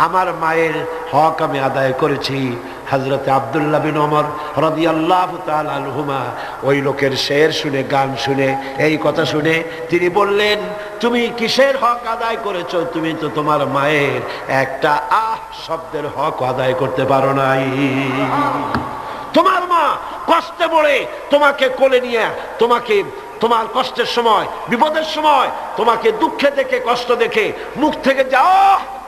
আমার মায়ের হক আমি আদায় করেছি। হযরত আব্দুল্লাহ বিন ওমর রাদিয়াল্লাহু তাআলা আনহুমা ওই লোকের শের শুনে, গান শুনে, এই কথা শুনে তিনি বললেন, তুমি কিসের হক আদায় করেছো? তুমি তো তোমার মায়ের একটা আহ শব্দের হক আদায় করতে পারো নাই। তোমার মা কষ্টে পড়ে তোমাকে কোলে নিয়ে তোমাকে তোমার কষ্টের সময়, বিপদের সময় তোমাকে দুঃখে দেখে, কষ্ট দেখে মুখ থেকে যাও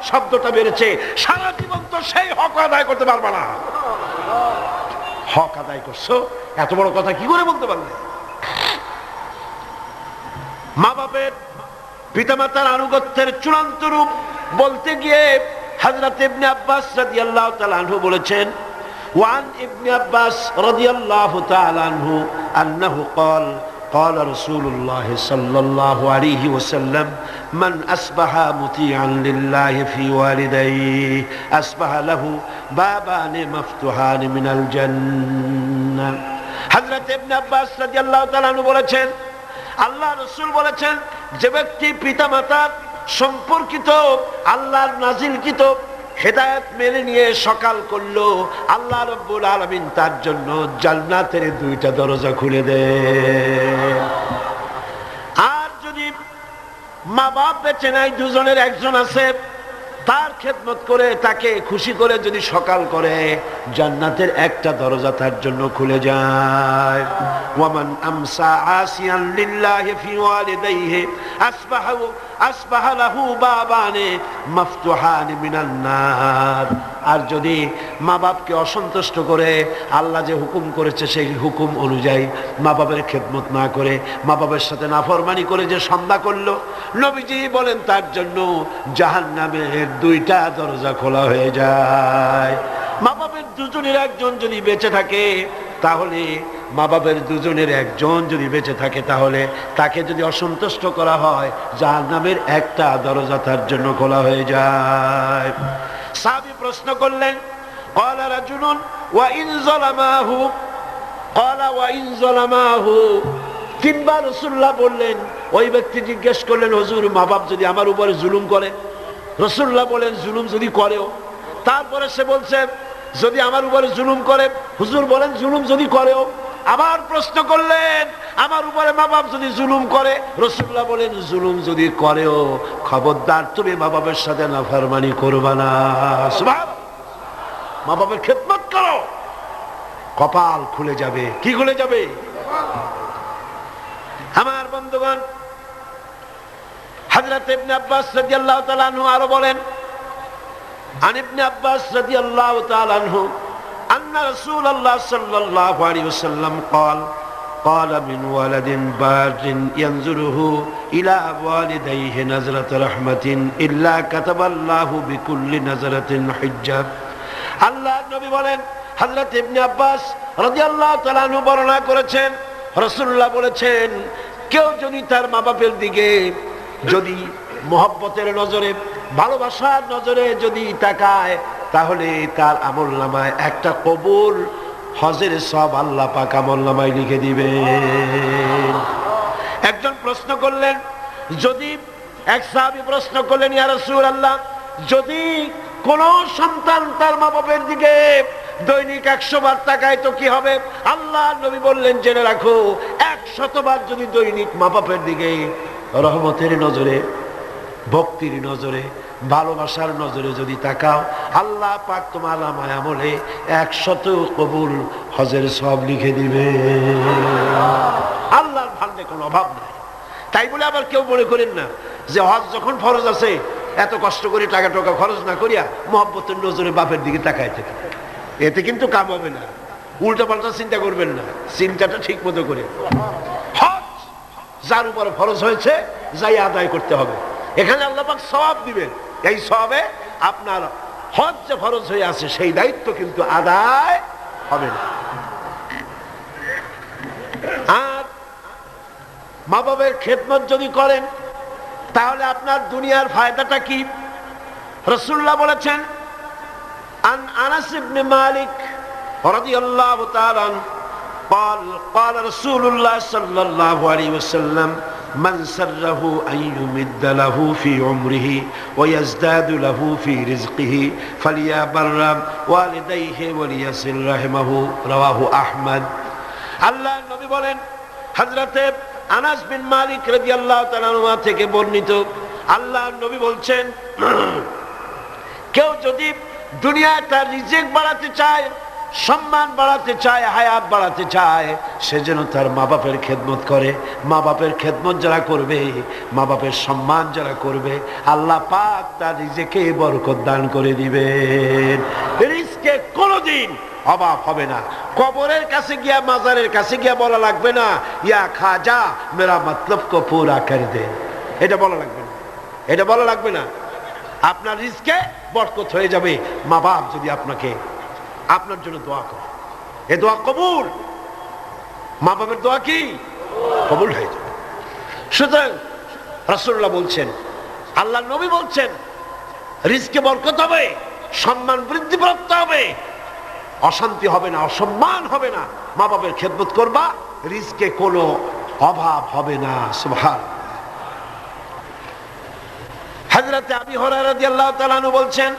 শব্দটা বেড়েছে, সারা জীবন তো সেই হক আদায় করতে পারবে না। হক আদায় করছো, এত বড় কথা কি করে বলতে পারলে? মা বাপের, পিতামাতার আনুগত্যের চূড়ান্ত রূপ বলতে গিয়ে হযরত ইবনে আব্বাস রাদিয়াল্লাহু তাআলা আনহু বলেছেন, ওয়ান ইবনে আব্বাস রাদিয়াল্লাহু তাআলা আনহু আন্নাহু قال قال رسول الله صلى الله عليه وسلم من أصبح مطيعا لله في والديه أصبح له بابان مفتوحان من الجنة। হযরত ইবনে আব্বাস রাদিয়াল্লাহু তাআলা আনহু বলেছেন, আল্লাহ রাসূল বলেছেন, যে ব্যক্তি পিতামাতার সম্পর্কিত আল্লাহর নাজিলকৃত হেদায়েত মেনে নিয়ে সকাল করলো, আল্লাহ রাব্বুল আলামিন তার জন্য জান্নাতের দুইটা দরজা খুলে দেন। আর যদি মা বাপ বেঁচে নাই, দুজনের একজন আছে, তার খেদমত করে তাকে খুশি করে যদি সকাল করে, জান্নাতের একটা দরজা তার জন্য খুলে যায়। ওয়ামান আমসা আসিয়ান লিল্লাহি ফি ওয়ালিদাইহি আসবাহা লাহু বাবানে মাফতুহান মিনান নার। আর যদি মা বাপকে অসন্তুষ্ট করে, আল্লাহ যে হুকুম করেছে সেই হুকুম অনুযায়ী মা বাপের খেদমত না করে, মা বাপের সাথে নাফরমানি করে যে সন্ধ্যা করলো, নবীজি বলেন তার জন্য জাহান্নামের দুইটা দরজা খোলা হয়ে যায়। মা বাপের দুজনের একজন যদি বেঁচে থাকে, তাহলে মা বাপের দুজনের একজন যদি বেঁচে থাকে, তাহলে তাকে যদি অসন্তুষ্ট করা হয়, জাহান্নামের একটা দরজা তার জন্য খোলা হয়ে যায়। সাহাবী প্রশ্ন করলেন, ক্বালা রাজুলুন ওয়া ইন যালামাহু, ক্বালা ওয়া ইন যালামাহু। তিনবার রাসূলুল্লাহ বললেন। ওই ব্যক্তি জিজ্ঞেস করলেন, হুজুর মা বাপ যদি আমার উপরে জুলুম করে? রাসূলুল্লাহ বলেন, জুলুম যদি করেও? তারপরে সে বলছে, যদি আমার উপরে জুলুম করে? হুজুর বলেন, জুলুম যদি করেও? আবার প্রশ্ন করলেন, আমার উপরে মা বাপ যদি জুলুম করে? রাসূলুল্লাহ বলেন, জুলুম যদি করেও খবরদার তুমি মা বাপের সাথে নাফরমানি করবা না। সুবহানাল্লাহ। মা বাপের খেদমত করো, কপাল খুলে যাবে। কি খুলে যাবে? আমার বন্ধুগণ, হযরত ইবনে আব্বাস রাদিয়াল্লাহু তাআলা আনহু আরো বলেন, আন ইবনে আব্বাস রাদিয়াল্লাহু তাআলা আনহু আন্না রাসূলুল্লাহ সাল্লাল্লাহু আলাইহি ওয়াসাল্লাম قال قال من ولد بار ينظره الى والديه نظرة رحمة الا كتب الله بكل نظرة حجة। আল্লাহ নবী বলেন, হযরত ইবনে আব্বাস রাদিয়াল্লাহু তাআলা আনহু বর্ণনা করেছেন, রাসূলুল্লাহ বলেছেন, কেউ যদি তার মা বাপের দিকে যদি মহব্বতের নজরে, ভালোবাসার নজরে যদি তাকায়, তাহলে তার আমলনামায় একটা কবুল হজের সব আল্লাহ পাক আমলনামায় লিখে দিবেন। একজন প্রশ্ন করলেন, যদি এক সাহাবী প্রশ্ন করলেন, ইয়া রাসূলুল্লাহ, যদি কোন সন্তান তার মা বাপের দিকে দৈনিক 100 বার তাকায় তো কি হবে? আল্লাহ নবী বললেন, জেনে রাখো, 100 বার যদি দৈনিক মা বাপের দিকে রহমতের নজরে, ভক্তির নজরে, ভালোবাসার নজরে যদি তাকাও, আল্লাহ পাক তোমার আমলে 100 কবুল হজের সব লিখে দিবে। আল্লাহর ভান্ডে কোনো অভাব নাই। তাই বলে আবার কেউ মনে করেন না যে হজ যখন ফরজ আছে, এত কষ্ট করে টাকা টাকা খরচ না করিয়া মহব্বতের নজরে বাপের দিকে তাকায় থাকে, এতে কিন্তু কাম হবে না। উল্টা পাল্টা চিন্তা করবেন না, চিন্তাটা ঠিক মতো করে। হজ যার উপর ফরজ হয়েছে, যাই আদায় করতে হবে। এখানে আল্লাহ পাক সওয়াব দিবেন। এই সওয়াবে আপনার হজ যে ফরজ হয়ে আছে, সেই দায়িত্ব কিন্তু আদায় হবে না। আর মা বাবার খেদমত যদি করেন, তাহলে আপনার দুনিয়ার ফায়দাটা কি? রাসূলুল্লাহ বলেছেন, আন আনাস ইবনে মালিক রাদিয়াল্লাহু তাআলা قال قال رسول الله صلى الله عليه وسلم من سره أن يمد له في عمره ويزداد له في رزقه فليبر والديه وليصل رحمه رواه أحمد। আল্লাহ নবী বলেন, হযরতে আনাস বিন মালিক রাদিয়াল্লাহু তাআলা আনহু থেকে বর্ণিত, আল্লাহ নবী বলছেন, কেউ যদি দুনিয়ায় তার রিজিক বাড়াতে চায়, সম্মান বাড়াতে চায়, হায়াত বাড়াতে চায়, সে যেন তার মা বাপের খেদমত করে। মা বাপের খেদমত যারা করবে, মা বাপের সম্মান যারা করবে, আল্লাহ পাক তার রিজেকে বরকত দান করে দিবেন। রিজকে কোনোদিন অভাব হবে না। কবরের কাছে গিয়া, মাজারের কাছে গিয়া বলা লাগবে না ইয়া খাজা মেরা মতলব কো পুরা কর দে, এটা বলা লাগবে না, এটা বলা লাগবে না। আপনার রিজকে বরকত হয়ে যাবে মা বাপ যদি আপনাকে, আপনার জন্য দোয়া করে। এ দোয়া কবুল, মা বাপের দোয়া কি কবুল হয়ে যাবে। সুতরাং রাসূলুল্লাহ বলছেন, আল্লাহ নবী বলছেন, রিজকে বরকত হবে, সম্মান বৃদ্ধিপ্রাপ্ত হবে, অশান্তি হবে না, অসম্মান হবে না। মা বাপের খেদমত করবা, রিজকে কোনো অভাব হবে না। সুবহানাল্লাহ। হযরত আবী হুরায়রা রাদিয়াল্লাহু তাআলা আনহু বলছেন,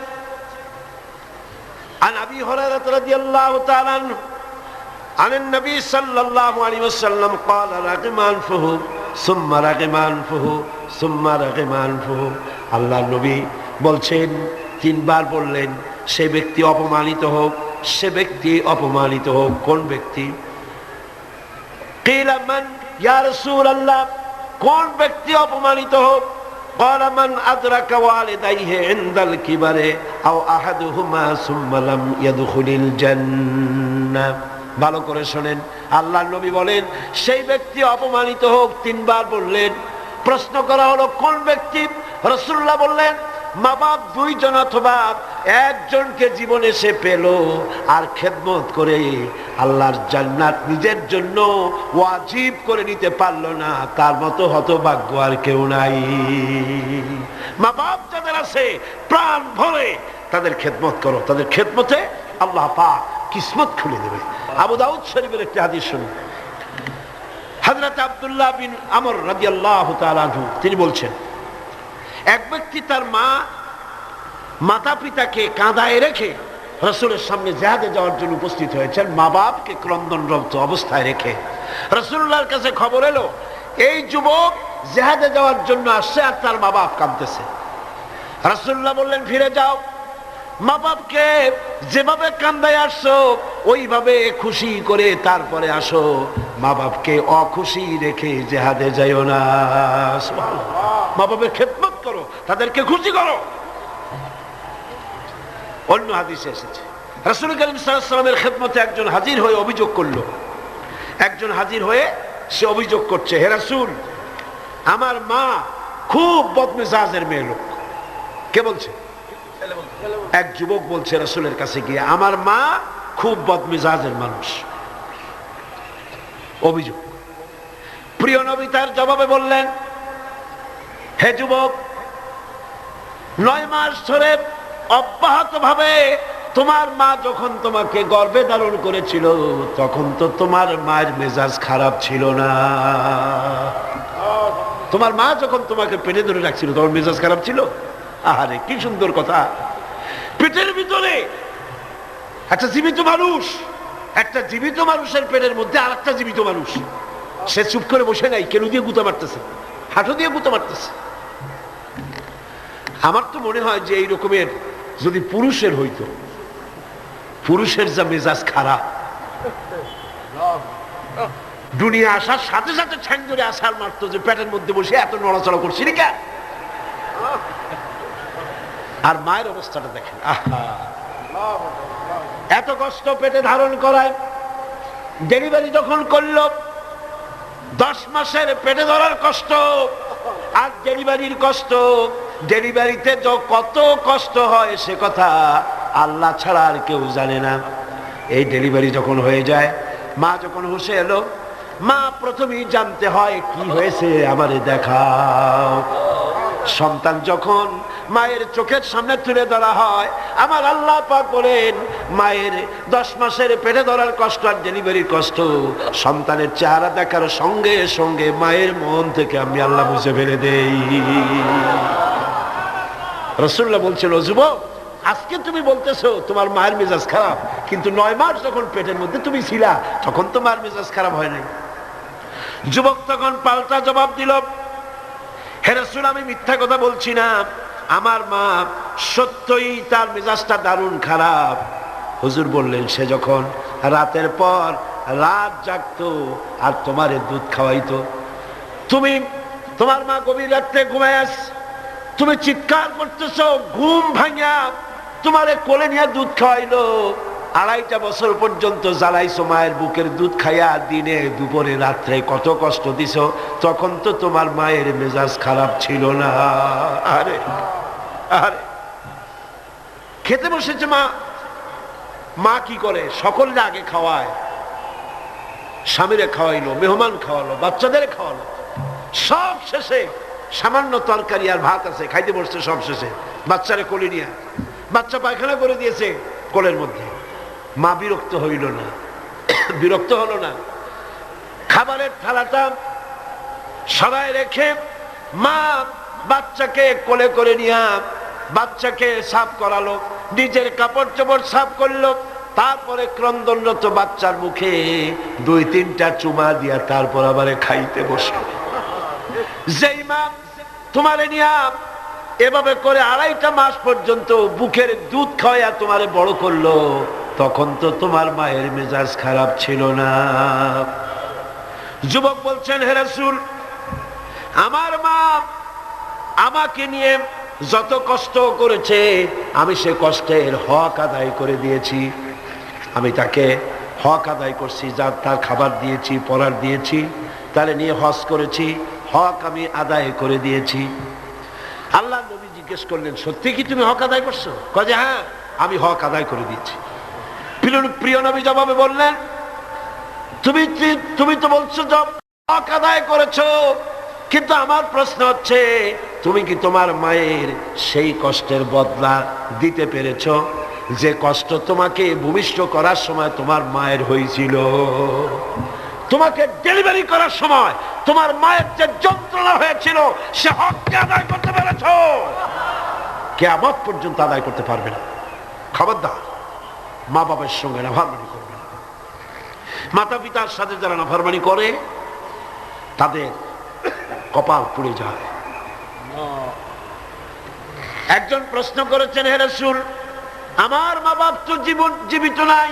عن أبي هريرة رضي الله تعالى عنه عن النبي صلى الله عليه وسلم قال رغم أنفه ثم رغم أنفه ثم رغم أنفه। আল্লাহ নবী বলছেন, তিনবার বললেন, সে ব্যক্তি অপমানিত হোক, সে ব্যক্তি অপমানিত হোক। কোন ব্যক্তি? قيل من يا رسول الله, কোন ব্যক্তি অপমানিত হোক? قال من أدرك والديه عند الكبر أو أحدهما ثم لم يدخل الجنة। ভালো করে শুনেন, আল্লাহ নবী বলেন সেই ব্যক্তি অপমানিত হোক। তিনবার বললেন। প্রশ্ন করা হলো কোন ব্যক্তি? রাসূলুল্লাহ বললেন মা বাপ দুইজন অথবা একজনকে জীবনে সে পেল আর খেদমত করে আল্লাহর জান্নাত নিজের জন্য ওয়াজিব করে নিতে পারলো না, তার মতো হতভাগ্য আর কেউ নাই। মা বাপ যাদের আছে প্রাণ ভরে তাদের খেদমত করো, তাদের খেদমতে আল্লাহ পাক কিসমত খুলে দেবে। আবু দাউদ শরীফের একটি হাদিস শুনুন। হযরত আব্দুল্লাহ বিন আমর রাদিয়াল্লাহু তাআলা আনহু তিনি বলছেন, এক ব্যক্তি তার মাতা পিতাকে কাঁদায় রেখে রাসূলের সামনে জিহাদে যাওয়ার জন্য উপস্থিত হয়েছেন, মা বাপকে ক্রন্দনরত অবস্থায় রেখে। রাসূলুল্লাহর কাছে খবর এলো এই যুবক জিহাদে যাওয়ার জন্য আসছে আর তার মা বাপ কাঁদতেছে। রাসূলুল্লাহ বললেন ফিরে যাও, মা বাপকে যেভাবে কান্দায় আসছো ওইভাবে খুশি করে তারপরে আসো, মা বাপকে অখুশি রেখে জিহাদে যাইও না। মা বাপের খেদমত করো, তাদেরকে খুশি করো। অন্য হাদিসে এসেছে রাসূল করিম সাল্লাল্লাহু আলাইহি ওয়াসাল্লামের খেদমতে একজন হাজির হয়ে অভিযোগ করলো। একজন হাজির হয়ে সে অভিযোগ করছে, হে রাসূল, আমার মা খুব বদমেজাজের মেয়ে লোক। কে বলছে? এক যুবক বলছে রাসূলের কাছে গিয়ে, আমার মা খুব বদমেজাজের মানুষ। অভিযোগ। প্রিয় নবী তার জবাবে বললেন, হে যুবক, 9 মাস ধরে অব্যাহত ভাবে তোমার মা যখন তোমাকে গর্ভে ধারণ করেছিল তখন তো তোমার মায়ের মেজাজ খারাপ ছিল না। তোমার মা যখন তোমাকে পেটে ধরে রাখছিল তোমার মেজাজ খারাপ ছিল? আহারে কি সুন্দর কথা। পেটের ভিতরে একটা জীবিত মানুষ, একটা জীবিত মানুষের পেটের মধ্যে আর একটা জীবিত মানুষ, সে চুপ করে বসে নাই, কেন দিয়ে গুঁতো মারতেছে, হাঁটু দিয়ে গুঁতো মারতেছে। আমার তো মনে হয় যে এই রকমের যদি পুরুষের হইতো, পুরুষের যা মেজাজ খারাপ, দুনিয়া আসার সাথে সাথে ঠ্যাং ধরে আসার মারতো যে পেটের মধ্যে বসে এত নড়াচড়া করছি নি কেন। আর মায়ের অবস্থাটা দেখেন, আহা, এত কষ্ট পেটে ধারণ করায়। ডেলিভারি যখন করলো 10 মাসের পেটে ধরার কষ্ট আর ডেলিভারির কষ্ট, ডেলিভারিতে কত কষ্ট হয় সে কথা আল্লাহ ছাড়া আর কেউ জানে না। এই ডেলিভারি যখন হয়ে যায়, মা যখন হুঁশে এলো, মা প্রথমেই জানতে হয় কি হয়েছে আমারে দেখাও। সন্তান যখন মায়ের চোখের সামনে তুলে ধরা হয়, আমার আল্লাহ পাক বলেন মায়ের 10 মাসের পেটে ধরার কষ্ট আর ডেলিভারির কষ্ট সন্তানের চেহারা দেখার সঙ্গে সঙ্গে মায়ের মন থেকে আমি আল্লাহ মুছে ফেলে দেই। রাসূলুল্লাহ বলছিল, যুবক, আজকে তুমি বলতেছো তোমার মায়ের মেজাজ খারাপ, কিন্তু 9 মাস যখন পেটের মধ্যে তুমি ছিলা তখন তোমার মেজাজ খারাপ হয় নাই। যুবক তখন পাল্টা জবাব দিল, হে রাসূল, আমি মিথ্যা কথা বলছি না, আমার মা সত্যই তার মেজাজটা দারুণ খারাপ, হুজুর বললেন সে যখন রাতের পর রাত জাগতো আর তোমারে দুধ খাওয়াইতো, তুমি তোমার মা গভীর রাত্রে ঘুমায় আস, তুমি চিৎকার করতেছো, ঘুম ভাঙা তোমারে কোলে নিয়ে দুধ খাওয়াইলো, 2.5 বছর পর্যন্ত জ্বালাইছো মায়ের বুকের দুধ খাইয়া, দিনে দুপুরে রাত্রে কত কষ্ট দিছো, তখন তো তোমার মায়ের মেজাজ খারাপ ছিল না। আরে আরে খেতে বসেছে মা, মা কি করে সকলকে আগে খাওয়ায়, স্বামীরে খাওয়াইলো, মেহমান খাওয়ালো, বাচ্চাদের খাওয়ালো, সব শেষে সামান্য তরকারি আর ভাত আছে, খাইতে বসছে সব শেষে, বাচ্চারে কোলে নিয়ে, বাচ্চা পায়খানা করে দিয়েছে কোলের মধ্যে, মা বিরক্ত হইল না, বিরক্ত হলো না, খাবারের থালাটা সরায় রেখে মা বাচ্চাকে কোলে করে নিয়ে বাচ্চাকে সাফ করালো, নিজের কাপড় চোপড় সাফ করলো, তারপরে ক্রন্দনরত বাচ্চার মুখে 2-3টা চুমা দিয়া তারপর আবার খাইতে বসলো। যেই মা তোমারে নিয়া এভাবে করে 2.5 মাস পর্যন্ত বুকের দুধ খাওয়াইয়া তোমারে বড় করলো, তখন তো তোমার মায়ের মেজাজ খারাপ ছিল না। যুবক বলছেন, হে রাসূল, আমার মা আমাকে নিয়ে যত কষ্ট করেছে আমি সে কষ্টের হক আদায় করে দিয়েছি, আমি তাকে হক আদায় করছি, যা তার খাবার দিয়েছি, পরার দিয়েছি, তারে নিয়ে হজ করেছি, হক আমি আদায় করে দিয়েছি। আল্লাহ নবী জিজ্ঞেস করলেন, সত্যি কি তুমি হক আদায় করছো? কয় যে হ্যাঁ, আমি হক আদায় করে দিয়েছি। প্রিয় নবী জবাবে বললেন, তুমি তো বলছো হক আদায় করেছো, কিন্তু আমার প্রশ্ন হচ্ছে তুমি কি তোমার মায়ের সেই কষ্টের বদলা দিতে পেরেছো যে কষ্ট তোমাকে ভূমিষ্ঠ করার সময় তোমার মায়ের হয়েছিল? তোমাকে ডেলিভারি করার সময় তোমার মায়ের যে যন্ত্রণা হয়েছিল সে হককে আদায় করতে পেরেছো? কিয়ামত পর্যন্ত আদায় করতে পারবে না। খবরদার, মা বাবার সঙ্গে নাফরমানি করবে না। মাতা পিতার সাথে যারা নাফরমানি করে তাদের কপাল পুড়ে যায়। একজন প্রশ্ন করেছেন, হে রাসূল, আমার মা বাপ তো জীবিত নাই,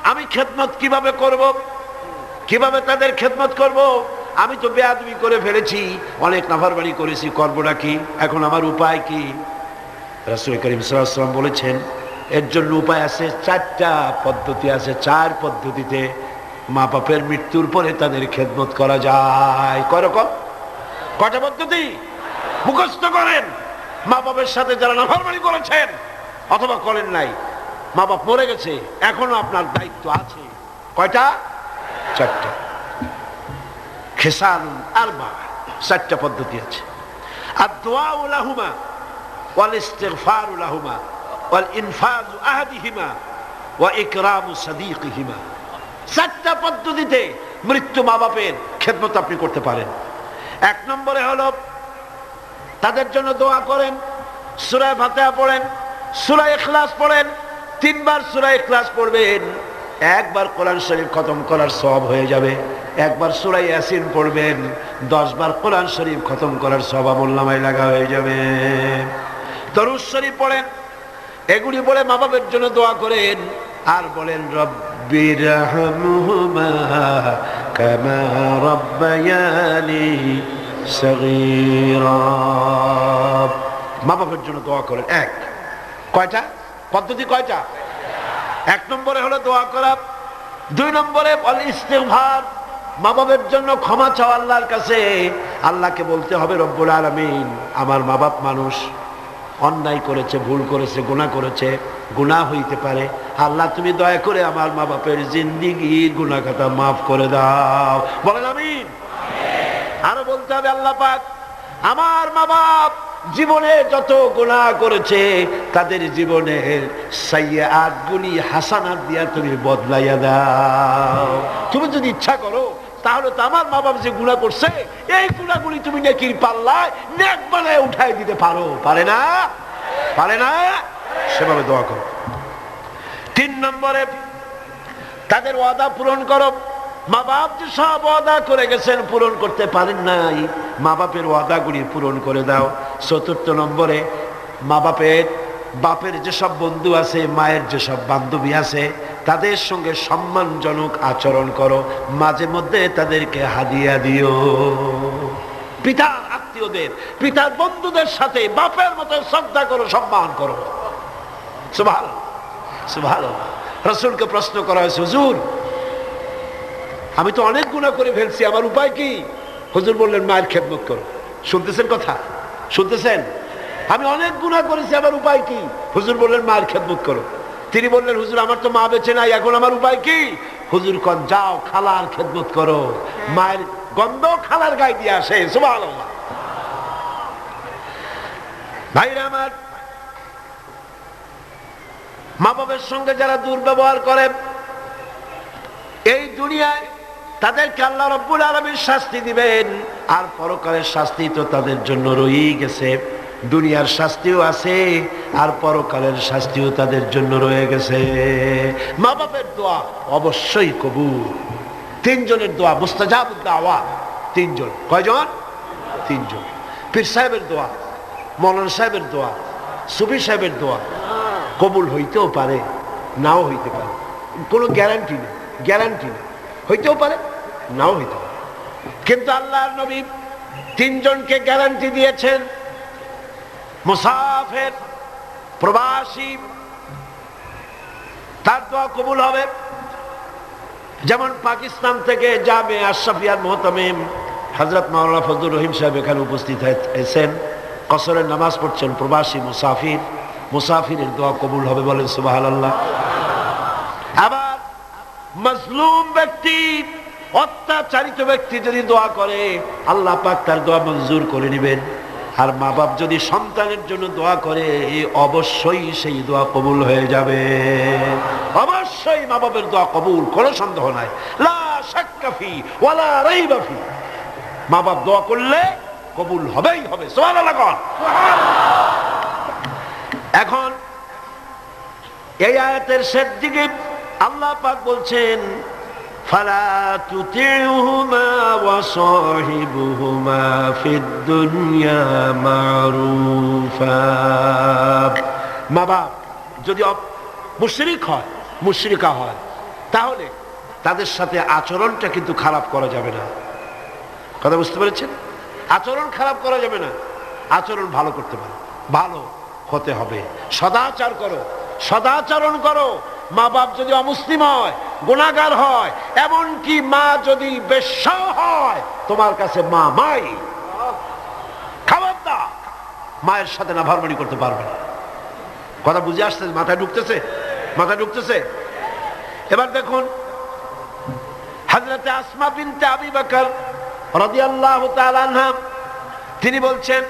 আমি খেদমত কিভাবে করব, কিভাবে তাদের খেদমত করব? আমি তো বেয়াদবি করে ফেলেছি, অনেক নাফরমানি করেছি, করবোটা কি? এখন আমার উপায় কি? রাসূল করিম সাল্লাল্লাহু আলাইহি ওয়াসাল্লাম বলেছেন, এর জন্য উপায় আছে, 4টা পদ্ধতি আছে। 4 পদ্ধতিতে মা বাপের মৃত্যুর পরে তাদের খেদমত করা যায়। কয় রকম? কয়টা পদ্ধতি? মুখস্থ করেন। মা বাপের সাথে যারা নাফরমানি করেছেন অথবা করেন নাই, মা বাপ মরে গেছে, এখনো আপনার দায়িত্ব আছে। কয়টা? 4টা। খিসালুন আরবা, 4টা পদ্ধতি আছে। আদ-দুআউ লাহুমা ওয়াল ইস্তিগফারু লাহুমা ওয়াল ইনফাযু আহাদিহিমা ওয়া ইকরামু সাদীকিহিমা। 4টা পদ্ধতিতে মৃত্যু মা বাপের খেদমত আপনি করতে পারেন। 1 নম্বরে হলো তাদের জন্য দোয়া করেন, সূরা ফাতিহা পড়েন, সূরা ইখলাস পড়েন, 3 বার সূরা ইখলাস পড়বেন, 1 বার কোরআন শরীফ খতম করার সওয়াব হয়ে যাবে। 1 বার সূরা ইয়াসিন পড়বেন, 10 বার কোরআন শরীফ খতম করার সওয়াব আমলনামায় লাগা হয়ে যাবে। দরুদ শরীফ পড়েন, এগুলি বলে মা বাবার জন্য দোয়া করেন, আর বলেন রব্বিরহামহুমা কামা রাব্বায়ানি সগীরা। মা বাবার জন্য দোয়া করেন। 1 কয়টা পদ্ধতি? কয়টা? 1 নম্বরে হলো দোয়া করা। 2 নম্বরে আল ইস্তিগফার, মা বাবার জন্য ক্ষমা চাওয়া আল্লাহর কাছে। আল্লাহকে বলতে হবে, রব্বুল আলামিন, আমার মা বাপ মানুষ, অন্যায় করেছে, ভুল করেছে, গুনাহ করেছে, গুনাহ হইতে পারে, আল্লাহ তুমি দয়া করে আমার মা বাপের জিন্দেগির গুনাহ খাতা মাফ করে দাও। বলেন আমিন। আরো বলতে হবে, আল্লাহ পাক, আমার মা বাপ জীবনে যত গুনাহ করেছে তাদের জীবনের সাইয়্যাত গুলি হাসানাত দিয়া তুমি বদলাইয়া দাও। তুমি যদি ইচ্ছা করো তাহলে তো আমার মা বাপ যে গুনাহ করছে এই গুনাহগুলি তুমি নেকির পাল্লায় নেক বানায় উঠাই দিতে পারো। পারে না? পারে না? সেভাবে দোয়া করো। 3 নম্বরে তাদের ওয়াদা পূরণ করো। মা বাপ যে সব ওয়াদা করে গেছেন পূরণ করতে পারেন নাই, মা বাপের ওয়াদাগুলি পূরণ করে দাও। 4 নম্বরে মা বাপের বাপের যেসব বন্ধু আছে, মায়ের যেসব বান্ধবী আছে, তাদের সঙ্গে সম্মানজনক আচরণ করো, মাঝে মধ্যে তাদেরকে হাদিয়া দিও। পিতার আত্মীয়দের, পিতার বন্ধুদের সাথে বাপের মতো শ্রদ্ধা করো, সম্মান করো। সুবহানাল্লাহ, সুবহানাল্লাহ। রাসূলকে প্রশ্ন করা হয়েছে, হুজুর আমি তো অনেক গুনাহ করে ফেলছি, আমার উপায় কি? হুজুর বললেন, মায়ের খেদমত করো। শুনতেছেন কথা? শুনতেছেন? আমি অনেক গুনাহ করেছি, আমার উপায় কি? হুজুর বললেন, মায়ের খেদমত করো। তিনি বললেন, হুজুর আমার তো মা বেঁচে নাই, এখন আমার উপায় কি? হুজুর কোন, যাও খালার খেদমত করো, মায়ের গন্ধ খালার গায়ে দিয়ে আসে। সুবহানাল্লাহ। ভাইরা আমার, মা বাবার সঙ্গে যারা দুর্ব্যবহার করে এই দুনিয়ায় তাদেরকে আল্লাহ রাব্বুল আলামিন শাস্তি দিবেন, আর পরকালের শাস্তি তো তাদের জন্য রয়েই গেছে। দুনিয়ার শাস্তিও আছে আর পরকালের শাস্তিও তাদের জন্য রয়ে গেছে। মা বাপের দোয়া অবশ্যই কবুল। তিনজনের দোয়া মুস্তাজাবুদ দাওয়াত। তিনজন। কয়জন? তিনজন। পীর সাহেবের দোয়া, মৌলানা সাহেবের দোয়া, সুফি সাহেবের দোয়া কবুল হইতেও পারে, নাও হইতে পারে, কোনো গ্যারান্টি নেই। গ্যারান্টি নেই, হইতেও পারে, নাও হইতে পারে। কিন্তু আল্লাহর নবী তিনজনকে গ্যারান্টি দিয়েছেন। মুসাফির, প্রবাসী, তার দোয়া কবুল হবে। যেমন পাকিস্তান থেকে যাবে আশরাফিয়ার মুহতামিম হযরত মাওলানা ফজলুর রহিম সাহেব এখানে উপস্থিত হয়েছেন, কসরের নামাজ পড়ছেন। প্রবাসী মুসাফির, মুসাফিরের দোয়া কবুল হবে, বলেন সুবহানাল্লাহ। আবার মাজলুম ব্যক্তি, অত্যাচারিত ব্যক্তি যদি দোয়া করে, আল্লাহ পাক তার দোয়া মঞ্জুর করে নেবেন। আর মা বাপ যদি সন্তানের জন্য দোয়া করে, অবশ্যই সেই দোয়া কবুল হয়ে যাবে। অবশ্যই মা বাপের দোয়া কবুল, কোনো সন্দেহ নাই। লা শাক্কা ফি ওয়ালা রাইবা ফি। মা বাপ দোয়া করলে কবুল হবেই হবে। সুবহানাল্লাহ। এখন এই আয়াতের শেষ দিকে আল্লাহ পাক বলছেন, ফালা তুতিউহুমা ওয়া সাহিবুহুমা ফিদ দুনিয়া মারুফা। মা বাপ যদি মুশরিক হয়, মুশরিকা হয়, তাহলে তাদের সাথে আচরণটা কিন্তু খারাপ করা যাবে না। কথা বুঝতে পেরেছেন? আচরণ খারাপ করা যাবে না, আচরণ ভালো করতে পারো, ভালো হতে হবে। সদাচার করো, সদাচরণ করো। মা বাপ যদি অমুসলিম হয়, গুনাহগার হয়, এমনকি মা যদি বেশ্যা হয়, তোমার কাছে মা মাই। খবরদার মায়ের সাথে নাফরমানি করতে পারবে না। কথা বুঝে আসছে? মাথায় ঢুকতেছে? মাথায় ঢুকতেছে? এবার দেখুন, হযরত আসমা বিনতে আবি বকর রাদিয়াল্লাহু তাআলা আনহা, তিনি বলছেন,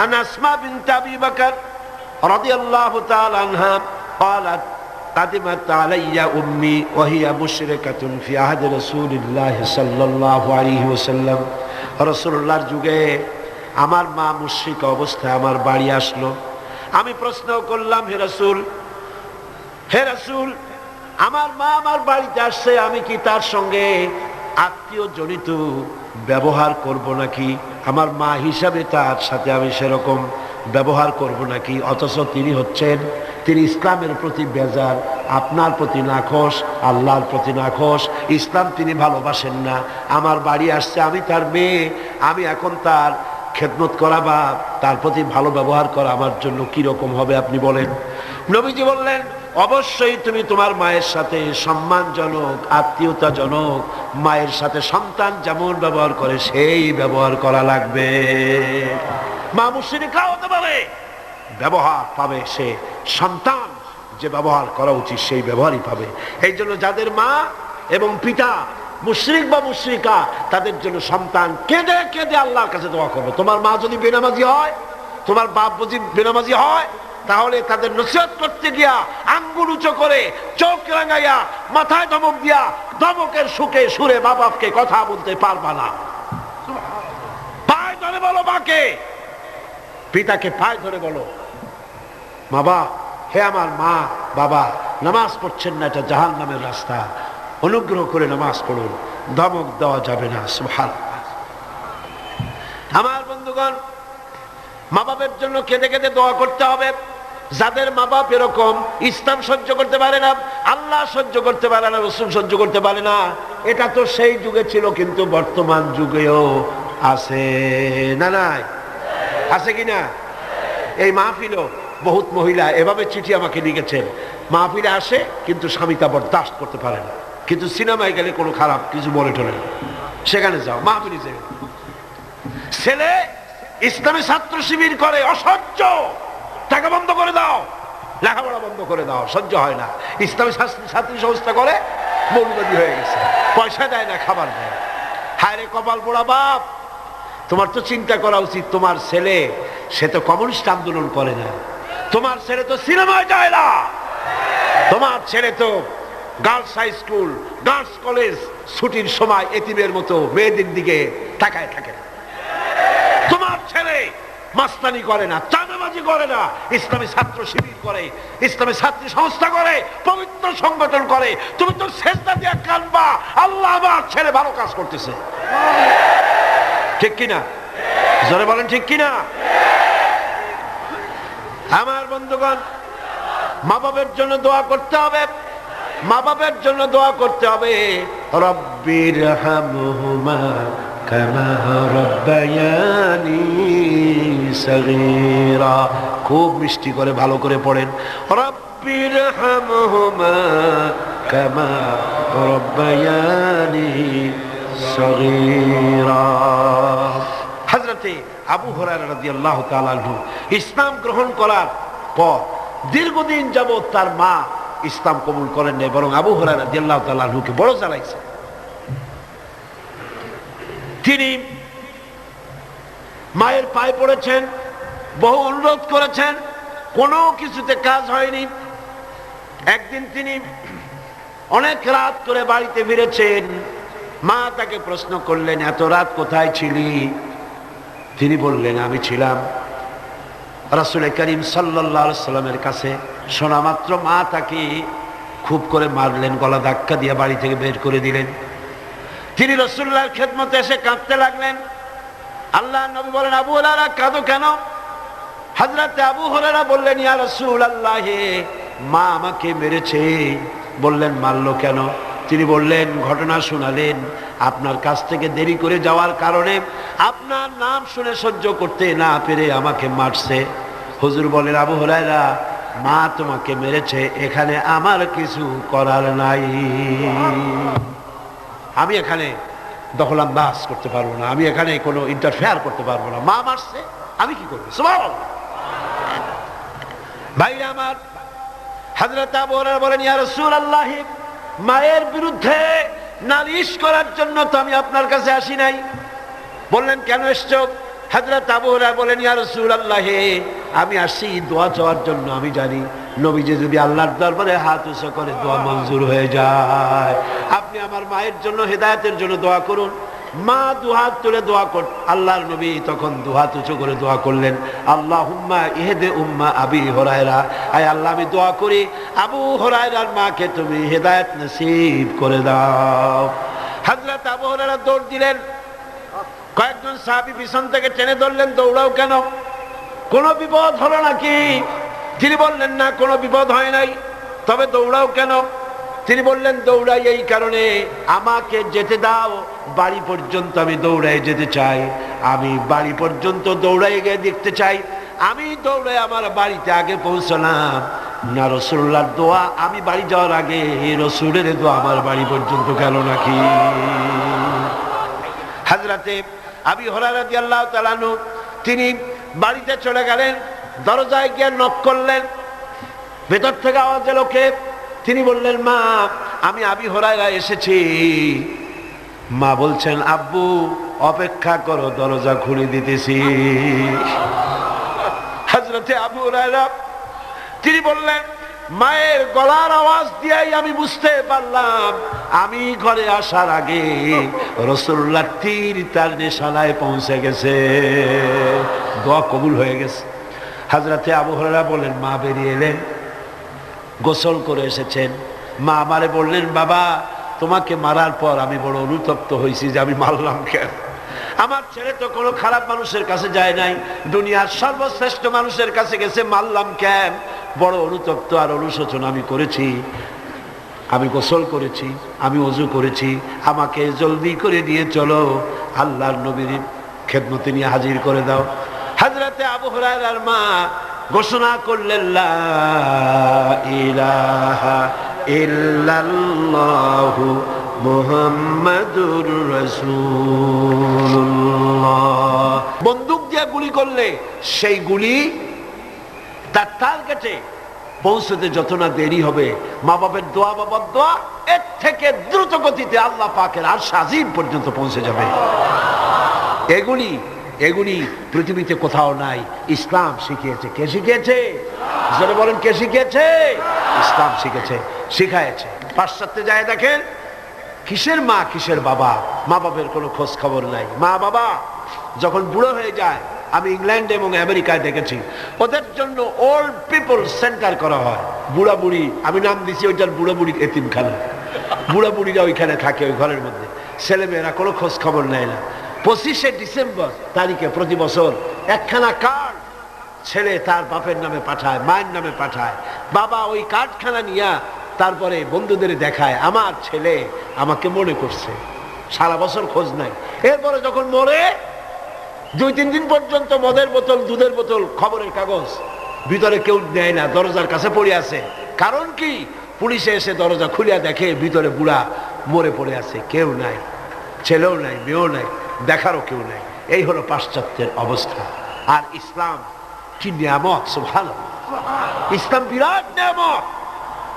আনা আসমা বিনতে আবি বকর রাদিয়াল্লাহু তাআলা আনহা قالت قدمت علي أمي وهي مشركة في عهد رسول الله صلى الله عليه وسلم। রাসূলুল্লাহর যুগে আমার মা মুশরিক অবস্থায় আমার বাড়ি আসলো। আমি প্রশ্ন করলাম, হে রাসূল, হে রাসূল, আমার মা আমার বাড়িতে আসছে, আমি কি তার সঙ্গে আত্মীয় জনিত ব্যবহার করব নাকি? আমার মা হিসাবে তার সাথে আমি সেরকম ব্যবহার করব নাকি? অথচ তিনি হচ্ছেন, তিনি ইসলামের প্রতি বেজার, আপনার প্রতি নাখোশ, আল্লাহর প্রতি নাখোশ। ইসলাম তিনি ভালোবাসেন না। আমার বাড়ি আসছে, আমি তার মেয়ে, আমি এখন তার খেদমত করা বা তার প্রতি ভালো ব্যবহার করা আমার জন্য কি রকম হবে আপনি বলেন? নবীজি বললেন, অবশ্যই তুমি তোমার মায়ের সাথে সম্মানজনক, আত্মীয়তাজনক, মায়ের সাথে সন্তান যেমন ব্যবহার করে সেই ব্যবহার করা লাগবে। মা মুশরিকা হতে পারে, ব্যবহার পাবে সে সন্তান যে ব্যবহার করা উচিত সেই ব্যবহারই পাবে। এই জন্য যাদের মা এবং পিতা মুশরিক বা মুশরিকা, তাদের জন্য সন্তান কেঁদে কেঁদে আল্লাহর কাছে দোয়া করবে। তোমার মা যদি বেনামাজি হয়, তোমার বাপ যদি বেনামাজি হয়, তাহলে তাদের নসিহত করতে গিয়া আঙ্গুল উঁচু করে, চোখ রাঙাইয়া, মাথায় ধমক দিয়া, ধমকের সুখে সুরে মা বাপকে কথা বলতে পারবা না। পায়ে ধরে বলো মাকে, পিতাকে পায়ে ধরে বলো, বাবা, হে আমার মা বাবা, নামাজ পড়ছেন না, এটা জাহান্নামের রাস্তা, অনুগ্রহ করে নামাজ পড়ুন। ধমক দেওয়া যাবে না। সুবহানাল্লাহ। আমার বন্ধুগণ, মা বাবার জন্য কেঁদে কেঁদে দোয়া করতে হবে। যাদের মা বাপ এরকম, ইসলাম সহ্য করতে পারে না, আল্লাহ সহ্য করতে পারে না, রাসূল সহ্য করতে পারে না, এটা তো সেই যুগে ছিল, কিন্তু বর্তমান যুগেও আছে না? নাই আছে কিনা? এই মাহফিলও বহুত মহিলা এভাবে চিঠি আমাকে লিখেছেন, মাহফিলে আসে কিন্তু স্বামীটা বরদাস্ত করতে পারে না, কিন্তু সিনেমায় গেলে কোনো খারাপ কিছু বলে টলে না, সেখানে যাও মাহফিলে যাও। ছেলে ইসলামী ছাত্র শিবির করে, অসহ্য, টাকা বন্ধ করে দাও, লেখাপড়া বন্ধ করে দাও, সহ্য হয় না। ইসলামী ছাত্রী সংস্থা করে, মৌলবাদী হয়ে গেছে, পয়সা দেয় না, খাবার দেয়। হায় রে কপাল পোড়া বাপ, তোমার তো চিন্তা করা উচিত, তোমার ছেলে সে তো কমিউনিস্ট আন্দোলন করে না, তোমার ছেলে তো সিনেমায় যায় না, তোমার ছেলে তো girls high school, girls college ছুটির সময় এতিমের মতো মেয়েদের দিকে তাকায় থাকে না, তোমার ছেলে মাস্তানি করে না, চাঁদাবাজি করে না, ইসলামী ছাত্র শিবির করে, ইসলামী ছাত্রী সংস্থা করে, পবিত্র সংগঠন করে। তুমি তো সেজদা দিয়ে কাঁদবা, আল্লাহ আমার ছেলে ভালো কাজ করতেছে, ঠিক কিনা? জোরে বলেন ঠিক কিনা? আমার বন্ধুগণ, মা বাবার জন্য দোয়া করতে হবে, মা বাবার জন্য দোয়া করতে হবে। রব্বির হামহুমা কামা রাব্বায়ানি সগীরা, খুব মিষ্টি করে ভালো করে পড়েন, রব্বির হামহুমা কামা রাব্বায়ানি সগীরা। হযরতে আবু হুরায়রা রাদিয়াল্লাহু তাআলা আনহু ইসলাম গ্রহণ করার পর দীর্ঘদিন যাবত তার মা ইসলাম কবুল করেন নাই, বরং আবু হুরায়রা রাদিয়াল্লাহু তাআলা আনহুকে বড় জ্বালাইছে। তিনি মায়ের পায়ে পড়েছেন, বহু অনুরোধ করেছেন, কোনো কিছুতে কাজ হয়নি। একদিন তিনি অনেক রাত করে বাড়িতে ফিরেছেন, মা তাকে প্রশ্ন করলেন, এত রাত কোথায় ছিলি? তিনি বললেন, আমি ছিলাম রাসূল করিম সাল্লাল্লাহু আলাইহি সাল্লামের কাছে। শোনা মাত্র মা তাকে খুব করে মারলেন, গলা ধাক্কা দিয়ে বাড়ি থেকে বের করে দিলেন। তিনি রাসূলুল্লাহর খেদমতে এসে কাঁদতে লাগলেন। আল্লাহর নবী বলেন, আবু হুরায়রা কাঁদো কেন? হযরত আবু হুরায়রা বললেন, ইয়া রাসূলুল্লাহ, মা আমাকে মেরেছে। বললেন, মারলো কেন? তিনি বললেন, ঘটনা শোনালেন, আপনার কাছ থেকে দেরি করে যাওয়ার কারণে আপনার নাম শুনে সহ্য করতে না পেরে আমাকে মারছে। হুজুর বলেন, আবু হুরায়রা, মা তোমাকে মেরেছে, এখানে আমার কিছু করার নাই, আমি এখানে দখলান্দাজ করতে পারবো না, আমি এখানে কোনো ইন্টারফেয়ার করতে পারবো না, মা মারছে, আমি কি করবো? সুবহানাল্লাহ। ভাইরা আমার, হযরত আবু হুরায়রা বলেন, ইয়া রাসূলুল্লাহ, মায়ের বিরুদ্ধে নালিশ করার জন্য তো আমি আপনার কাছে আসি নাই। বললেন, কেন এসছো? হযরত আবু হুরায়রা বলেন, ইয়া রাসূলুল্লাহ, আমি আসছি দোয়া চাওয়ার জন্য। আমি জানি নবীজি যদি আল্লাহর দরবারে হাত উঁচু করে দোয়া মঞ্জুর হয়ে যায়। আপনি আমার মায়ের জন্য, হেদায়েতের জন্য দোয়া করুন। মা দুহাত তুলে দোয়া কর, আল্লাহর নবী তখন দুহাত উঁচু করে দোয়া করলেন, আল্লাহুম্মা ইহদি উম্মা আবি হুরায়রা, আয় আল্লাহ, আমি দোয়া করি আবু হুরায়রার মাকে তুমি হেদায়েত নসিব করে দাও। হযরত আবু হুরায়রা দৌড় দিলেন, কয়েকজন সাহাবী পিছন থেকে টেনে ধরলেন, দৌড়াও কেন? কোনো বিপদ হলো নাকি? তিনি বললেন, না, কোনো বিপদ হয় নাই, তবে দৌড়াও কেন? তিনি বললেন, দৌড়াই এই কারণে, আমাকে যেতে দাও, বাড়ি পর্যন্ত আমি দৌড়াই যেতে চাই, আমি বাড়ি পর্যন্ত দৌড়াই গিয়ে দেখতে চাই, আমি দৌড়ে আমার বাড়িতে আগে পৌঁছলাম না রাসূলুল্লাহর দোয়া আমি বাড়ি যাওয়ার আগে রাসূলের দোয়া আমার বাড়ি পর্যন্ত গেল নাকি? হযরতে আবু হুরায়রা রাদিয়াল্লাহু তাআলা আনহু তিনি বাড়িতে চলে গেলেন, দরজায় গিয়ে নক করলেন, ভেতর থেকে আওয়াজ এলো, কে? তিনি বললেন, মা, আমি আবু হুরায়রা এসেছি। মা বলছেন, আব্বু অপেক্ষা করো, দরজা খুলে দিতেছি। হযরতে আবু হুরায়রা তিনি বললেন, মায়ের গলার আওয়াজ দিয়েই আমি বুঝতে পারলাম আমি ঘরে আসার আগে রাসূলুল্লাহ তীর তার নিশানায় পৌঁছে গেছে, দোয়া কবুল হয়ে গেছে। হযরতে আবু হুরায়রা বলেন, মা বেরিয়ে এলেন, গোসল করে এসেছেন। মা আমারে বললেন, বাবা, তোমাকে মারার পর আমি বড় অনুতপ্ত হয়েছি যে আমি মারলাম কেন? আমার ছেলে তো কোনো খারাপ মানুষের কাছে যায় নাই, দুনিয়ার সর্বশ্রেষ্ঠ মানুষের কাছে গেছে, মারলাম কেন? বড় অনুতপ্ত আর অনুশোচনা আমি করেছি, আমি গোসল করেছি, আমি ওযু করেছি, আমাকে জলদি করে নিয়ে চলো আল্লাহর নবীর খেদমতে নিয়ে হাজির করে দাও। হযরতে আবু হুরায়রার মা ঘোষণা করলেন, লা ইলাহা ইল্লাল্লাহু মুহাম্মাদুর রাসূলুল্লাহ। বন্দুক দিয়ে গুলি করলে সেই গুলি তার টার্গেটে পৌঁছতে যত না দেরি হবে, মা বাপের দোয়া বা বদদোয়া এর থেকে দ্রুত গতিতে আল্লাহ পাকের আরশ আজিম পর্যন্ত পৌঁছে যাবে। এগুলি পৃথিবীতে কোথাও নাই, ইসলাম শিখিয়েছে। কে শিখিয়েছে? যারা বলেন কে শিখিয়েছে? ইসলাম শিখেছে, শিখায়েছে। পাশ্চাত্যে যায় দেখেন, কিসের মা কিসের বাবা, মা বাপের কোনো খোঁজ খবর নাই। মা বাবা যখন বুড়ো হয়ে যায়, আমি ইংল্যান্ডে এবং আমেরিকায় দেখেছি, ওদের জন্য ওল্ড পিপল সেন্টার করা হয়। বুড়া বুড়ি, আমি নাম দিছি ওইটার বুড়া বুড়ি এতিমখানা। বুড়া বুড়িরা ওইখানে থাকে, ওই ঘরের মধ্যে। ছেলেমেয়েরা কোনো খোঁজ খবর নেয় না। 25শে ডিসেম্বর তারিখে প্রতি বছর একখানা কার্ড ছেলে তার বাপের নামে পাঠায়, মায়ের নামে পাঠায়। বাবা ওই কার্ডখানা নিয়ে তারপরে বন্ধুদের দেখায়, আমার ছেলে আমাকে মনে করছে। সারা বছর খোঁজ নাই। এরপরে যখন মরে 2-3 দিন পর্যন্ত মদের বোতল, দুধের বোতল, খবরের কাগজ ভিতরে কেউ নেয় না, দরজার কাছে পড়ে আছে। কারণ কি? পুলিশে এসে দরজা খুলিয়া দেখে ভিতরে বুড়া মরে পড়ে আছে, কেউ নাই, ছেলেও নাই, মেয়েও নাই, দেখারও কেউ নাই। এই হলো পাশ্চাত্যের অবস্থা। আর ইসলাম কি নিয়ামত! সুবহানাল্লাহ, ইসলাম বিরাট নিয়ামত।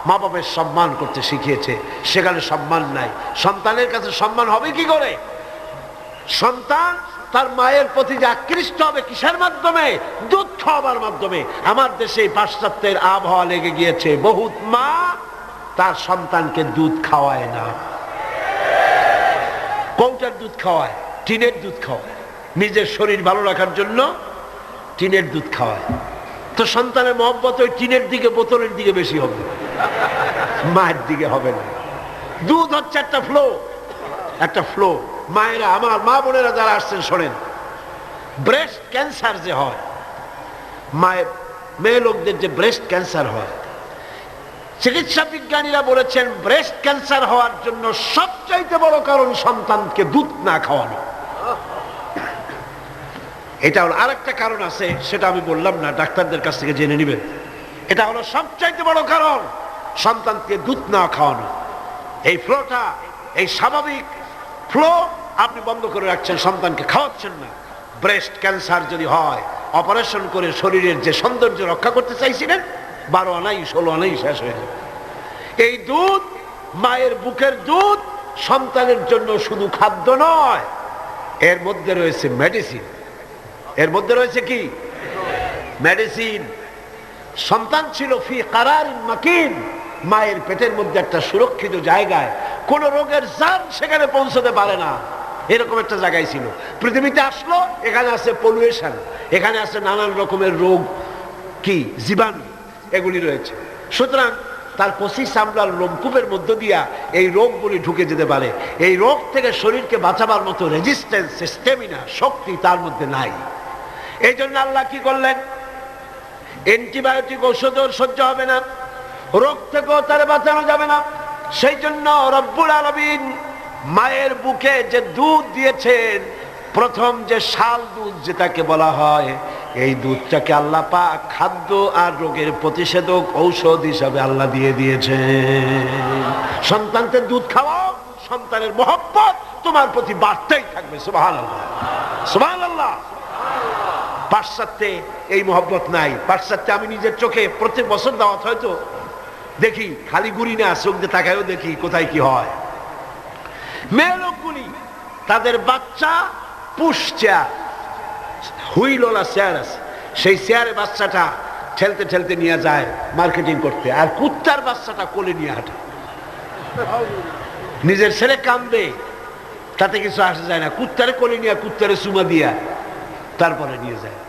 মা বাবার সম্মান করতে শিখিয়েছে, সেখানে সম্মান নাই। সন্তানের কাছে সম্মান হবে কি করে? সন্তান তার মায়ের প্রতি যে আকৃষ্ট হবে কিসের মাধ্যমে? দুধ খাওয়াবার মাধ্যমে। আমার দেশে পাশ্চাত্যের আবহাওয়া লেগে গিয়েছে, বহুত মা তার সন্তানকে দুধ খাওয়ায় না। কৌটার দুধ খাওয়ায়, টিনের দুধ খাওয়ায়, নিজের শরীর ভালো রাখার জন্য টিনের দুধ খাওয়ায়। তো সন্তানের মহব্বত ওই টিনের দিকে, বোতলের দিকে বেশি হবে, মায়ের দিকে হবে না। দুধ হচ্ছে একটা ফ্লো, একটা ফ্লো। মায়েরা, আমার মা বোনেরা যারা আসছেন শোনেন, ব্রেস্ট ক্যান্সার যে হয়, মায়ের মেয়ে লোকদের যে ব্রেস্ট ক্যান্সার হয়, চিকিৎসা বিজ্ঞানীরা বলেছেন ব্রেস্ট ক্যান্সার হওয়ার জন্য সবচাইতে বড় কারণ সন্তানকে দুধ না খাওয়ানো। এটা হলো আরেকটা কারণ আছে, সেটা আমি বললাম না, ডাক্তারদের কাছ থেকে জেনে নেবেন। এটা হলো সবচাইতে বড় কারণ, সন্তানকে দুধ না খাওয়ানো। এই ফ্লোটা, এই স্বাভাবিক ফ্লো আপনি বন্ধ করে রাখছেন, সন্তানকে খাওয়াচ্ছেন না। ব্রেস্ট ক্যান্সার যদি হয়, অপারেশন করে শরীরের যে সৌন্দর্য রক্ষা করতে চাইছিলেন, 12 আনাই 16 আনাই শেষ হয়ে যাবে। এই দুধ, মায়ের বুকের দুধ সন্তানের জন্য শুধু খাদ্য নয়, এর মধ্যে রয়েছে মেডিসিন। এর মধ্যে রয়েছে কি? মেডিসিন। সন্তান ছিল ফি কারারিন মাকিন, মায়ের পেটের মধ্যে একটা সুরক্ষিত জায়গায়, কোন রোগের জান সেখানে পৌঁছতে পারে না, এরকম একটা জায়গায় ছিল। পৃথিবীতে আসলো, এখানে আছে পলিউশন, এখানে আছে নানান রকমের রোগ, কি জীবাণু, এগুলি রয়েছে। সুতরাং তার কচি চামড়ার লোমকূপের মধ্য দিয়া এই রোগগুলি ঢুকে যেতে পারে। এই রোগ থেকে শরীরকে বাঁচাবার মতো রেজিস্ট্যান্স, স্ট্যামিনা, শক্তি তার মধ্যে নাই। এই জন্য আল্লাহ কি করলেন? অ্যান্টিবায়োটিক ওষুধও সহ্য হবে না, রোগ থেকেও তার বাঁচানো যাবে না। সেই জন্য রব্বুল আলামিন মায়ের বুকে যে দুধ দিয়েছেন, প্রথম যে শাল দুধ যেটাকে বলা হয়, এই দুধটাকে আল্লাহ পাক খাদ্য আর রোগের প্রতিষেধক ঔষধ হিসাবে আল্লাহ দিয়ে দিয়েছেন। সন্তানকে দুধ খাওয়াও, সন্তানের মহব্বত তোমার প্রতি বাড়তেই থাকবে। সুবহানাল্লাহ, সুবহানাল্লাহ। পাশ্চাত্যে এই মহব্বত নাই। পাশ্চাত্যে আমি নিজের চোখে প্রত্যেক বছর দাওয়াত হয়তো দেখি, খালি ঘুরি না, চোখ দিয়ে তাকায়ও দেখি কোথায় কি হয়। মেয়ে লোকগুলি তাদের বাচ্চা পুশ চেয়ার, হুইলওয়ালা চেয়ার আছে, সেই চেয়ারে বাচ্চাটা ঠেলতে ঠেলতে নিয়ে যায় মার্কেটিং করতে, আর কুত্তার বাচ্চাটা কোলে নিয়ে হাঁটে। নিজের ছেলে কান্দে, তাতে কিছু আসে যায় না, কুত্তারে কোলে নিয়ে, কুত্তারে চুমা দিয়া তারপরে নিয়ে যায়।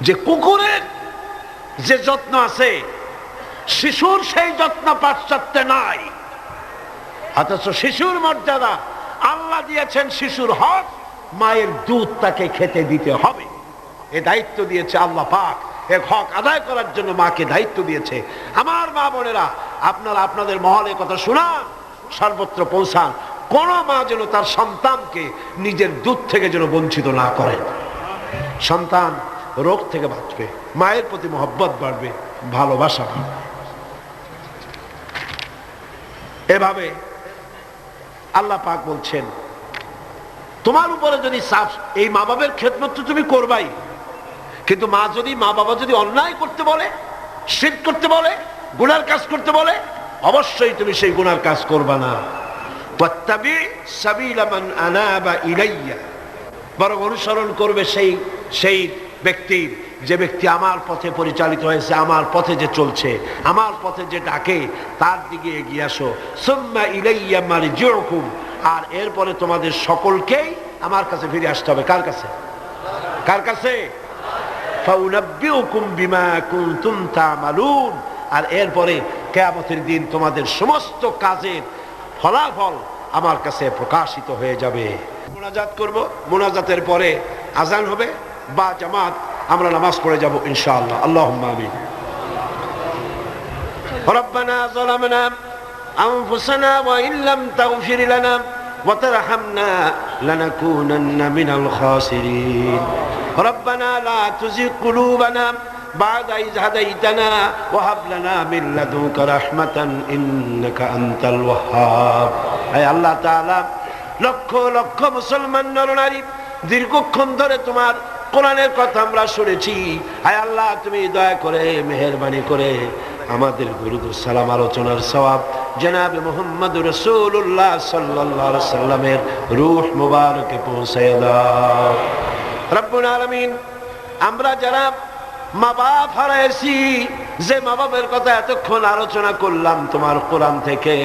যে কুকুরের যে যত্ন আছে, শিশুর সেই যত্ন পাশ্চাত্যে নাই। অথচ শিশুর মর্যাদা আল্লাহ দিয়েছেন, শিশুর হক, মায়ের দুধ তাকে খেতে দিতে হবে। এ দায়িত্ব দিয়েছে আল্লাহ পাক। এক হক আদায় করার জন্য মাকে দায়িত্ব দিয়েছে। আমার মা বোনেরা, আপনারা আপনাদের মহলে কথা শুনান, সর্বত্র পৌঁছান, কোন মা যেন তার সন্তানকে নিজের দুধ থেকে যেন বঞ্চিত না করে। সন্তান রোগ থেকে বাঁচবে, মায়ের প্রতি মহব্বত বাড়বে, ভালোবাসা বাড়বে। এভাবে আল্লাহ পাক বলছেন, তোমার উপরে যদি এই মা বাবার খেদমত তো তুমি করবাই, কিন্তু মা বাবা যদি অন্যায় করতে বলে, শিরক করতে বলে, গুনার কাজ করতে বলে, অবশ্যই তুমি সেই গুনার কাজ করবা না। ওয়াত্তাবি সাবিলা মান আনাবা ইলাইয়া, বরং অনুসরণ করবে সেই ব্যক্তির, যে ব্যক্তি আমার পথে পরিচালিত হয়েছে, আমার পথে যে চলছে, আমার পথে যে ডাকে, তার দিকে এগিয়ে আসো। সুম্মা ইলাইয়া মারজিউকুম, আর এরপরে তোমাদের সকলকেই আমার কাছে ফিরে আসতে হবে। কার কাছে? কার কাছে? ফাউনাব্বিউকুম বিমা কুনতুম তা'মালুন, আর এরপরে কিয়ামতের দিন তোমাদের সমস্ত কাজের ফলাফল আমার কাছে প্রকাশিত হয়ে যাবে। মুনাজাত করব, মুনাজাতের পরে আজান হবে বা জামাত, আমরা নামাজ পড়ে যাব ইনশাআল্লাহ। আল্লাহুম্মা আমিন। রব্বানা যালামনা আনফুসানা ওয়া ইল্লাম তাগফির লানা ওয়া তারহামনা লানাকুনান্না মিনাল খাসিরিন। রব্বানা লা তুযিগ কুলুবানা বা'দা ইয হাদাইতানা ওয়া হাব লানা মিন লাদুনকা রাহমাতান ইন্নাকা আনতাল ওয়াহ্হাব। হে আল্লাহ তাআলা, লক্ষ লক্ষ মুসলমান নরনারী দীর্ঘক্ষণ ধরে তোমার কোরআনের কথা আমরা শুনেছি। হায় আল্লাহ, তুমি দয়া করে মেহেরবানি করে আমাদের দুরূদ ও সালাম আলোচনার সওয়াব জনাবে মুহাম্মদুর রাসূলুল্লাহ সাল্লাল্লাহু আলাইহি ওয়াসাল্লামের রূহ মুবারকে পৌঁছায় দাও রব্বুল আলামিন। আমরা যারা মা বাপ হারাইছি, যে মা বাপের কথা এতক্ষণ আলোচনা করলাম তোমার কোরআন থেকে,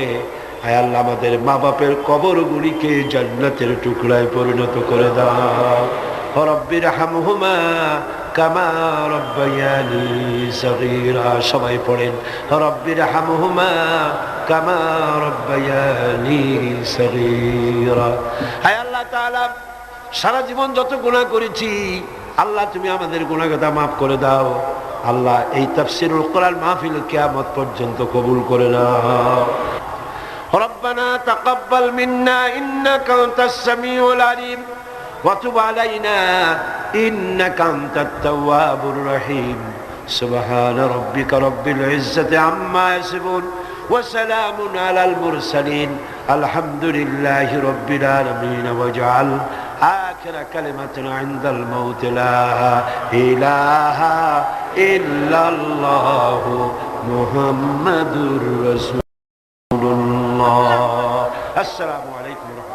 হায় আল্লাহ, আমাদের মা বাপের কবরগুলিকে জান্নাতের টুকরায় পরিণত করে দাও। রব্বির হামহুমা কামা রব্বায়ানি সগীরা। সবাই পড়েন, রব্বির হামহুমা কামা রব্বায়ানি সগীরা। হায় আল্লাহ তাআলা, সারা জীবন যত গুনাহ করেছি, আল্লাহ তুমি আমাদের গুনাহগাতা মাফ করে দাও। আল্লাহ, এই তাফসীরুল কোরআন মাহফিল কিয়ামত পর্যন্ত কবুল করে নাও। ربنا تقبل منا إنك أنت السميع العليم وتب علينا إنك أنت التواب الرحيم سبحان ربك رب العزة عما يصفون وسلام على المرسلين الحمد لله رب العالمين واجعل آخر كلمة عند الموت لا إله إلا الله محمد رسول الله। السلام عليكم ورحمة الله।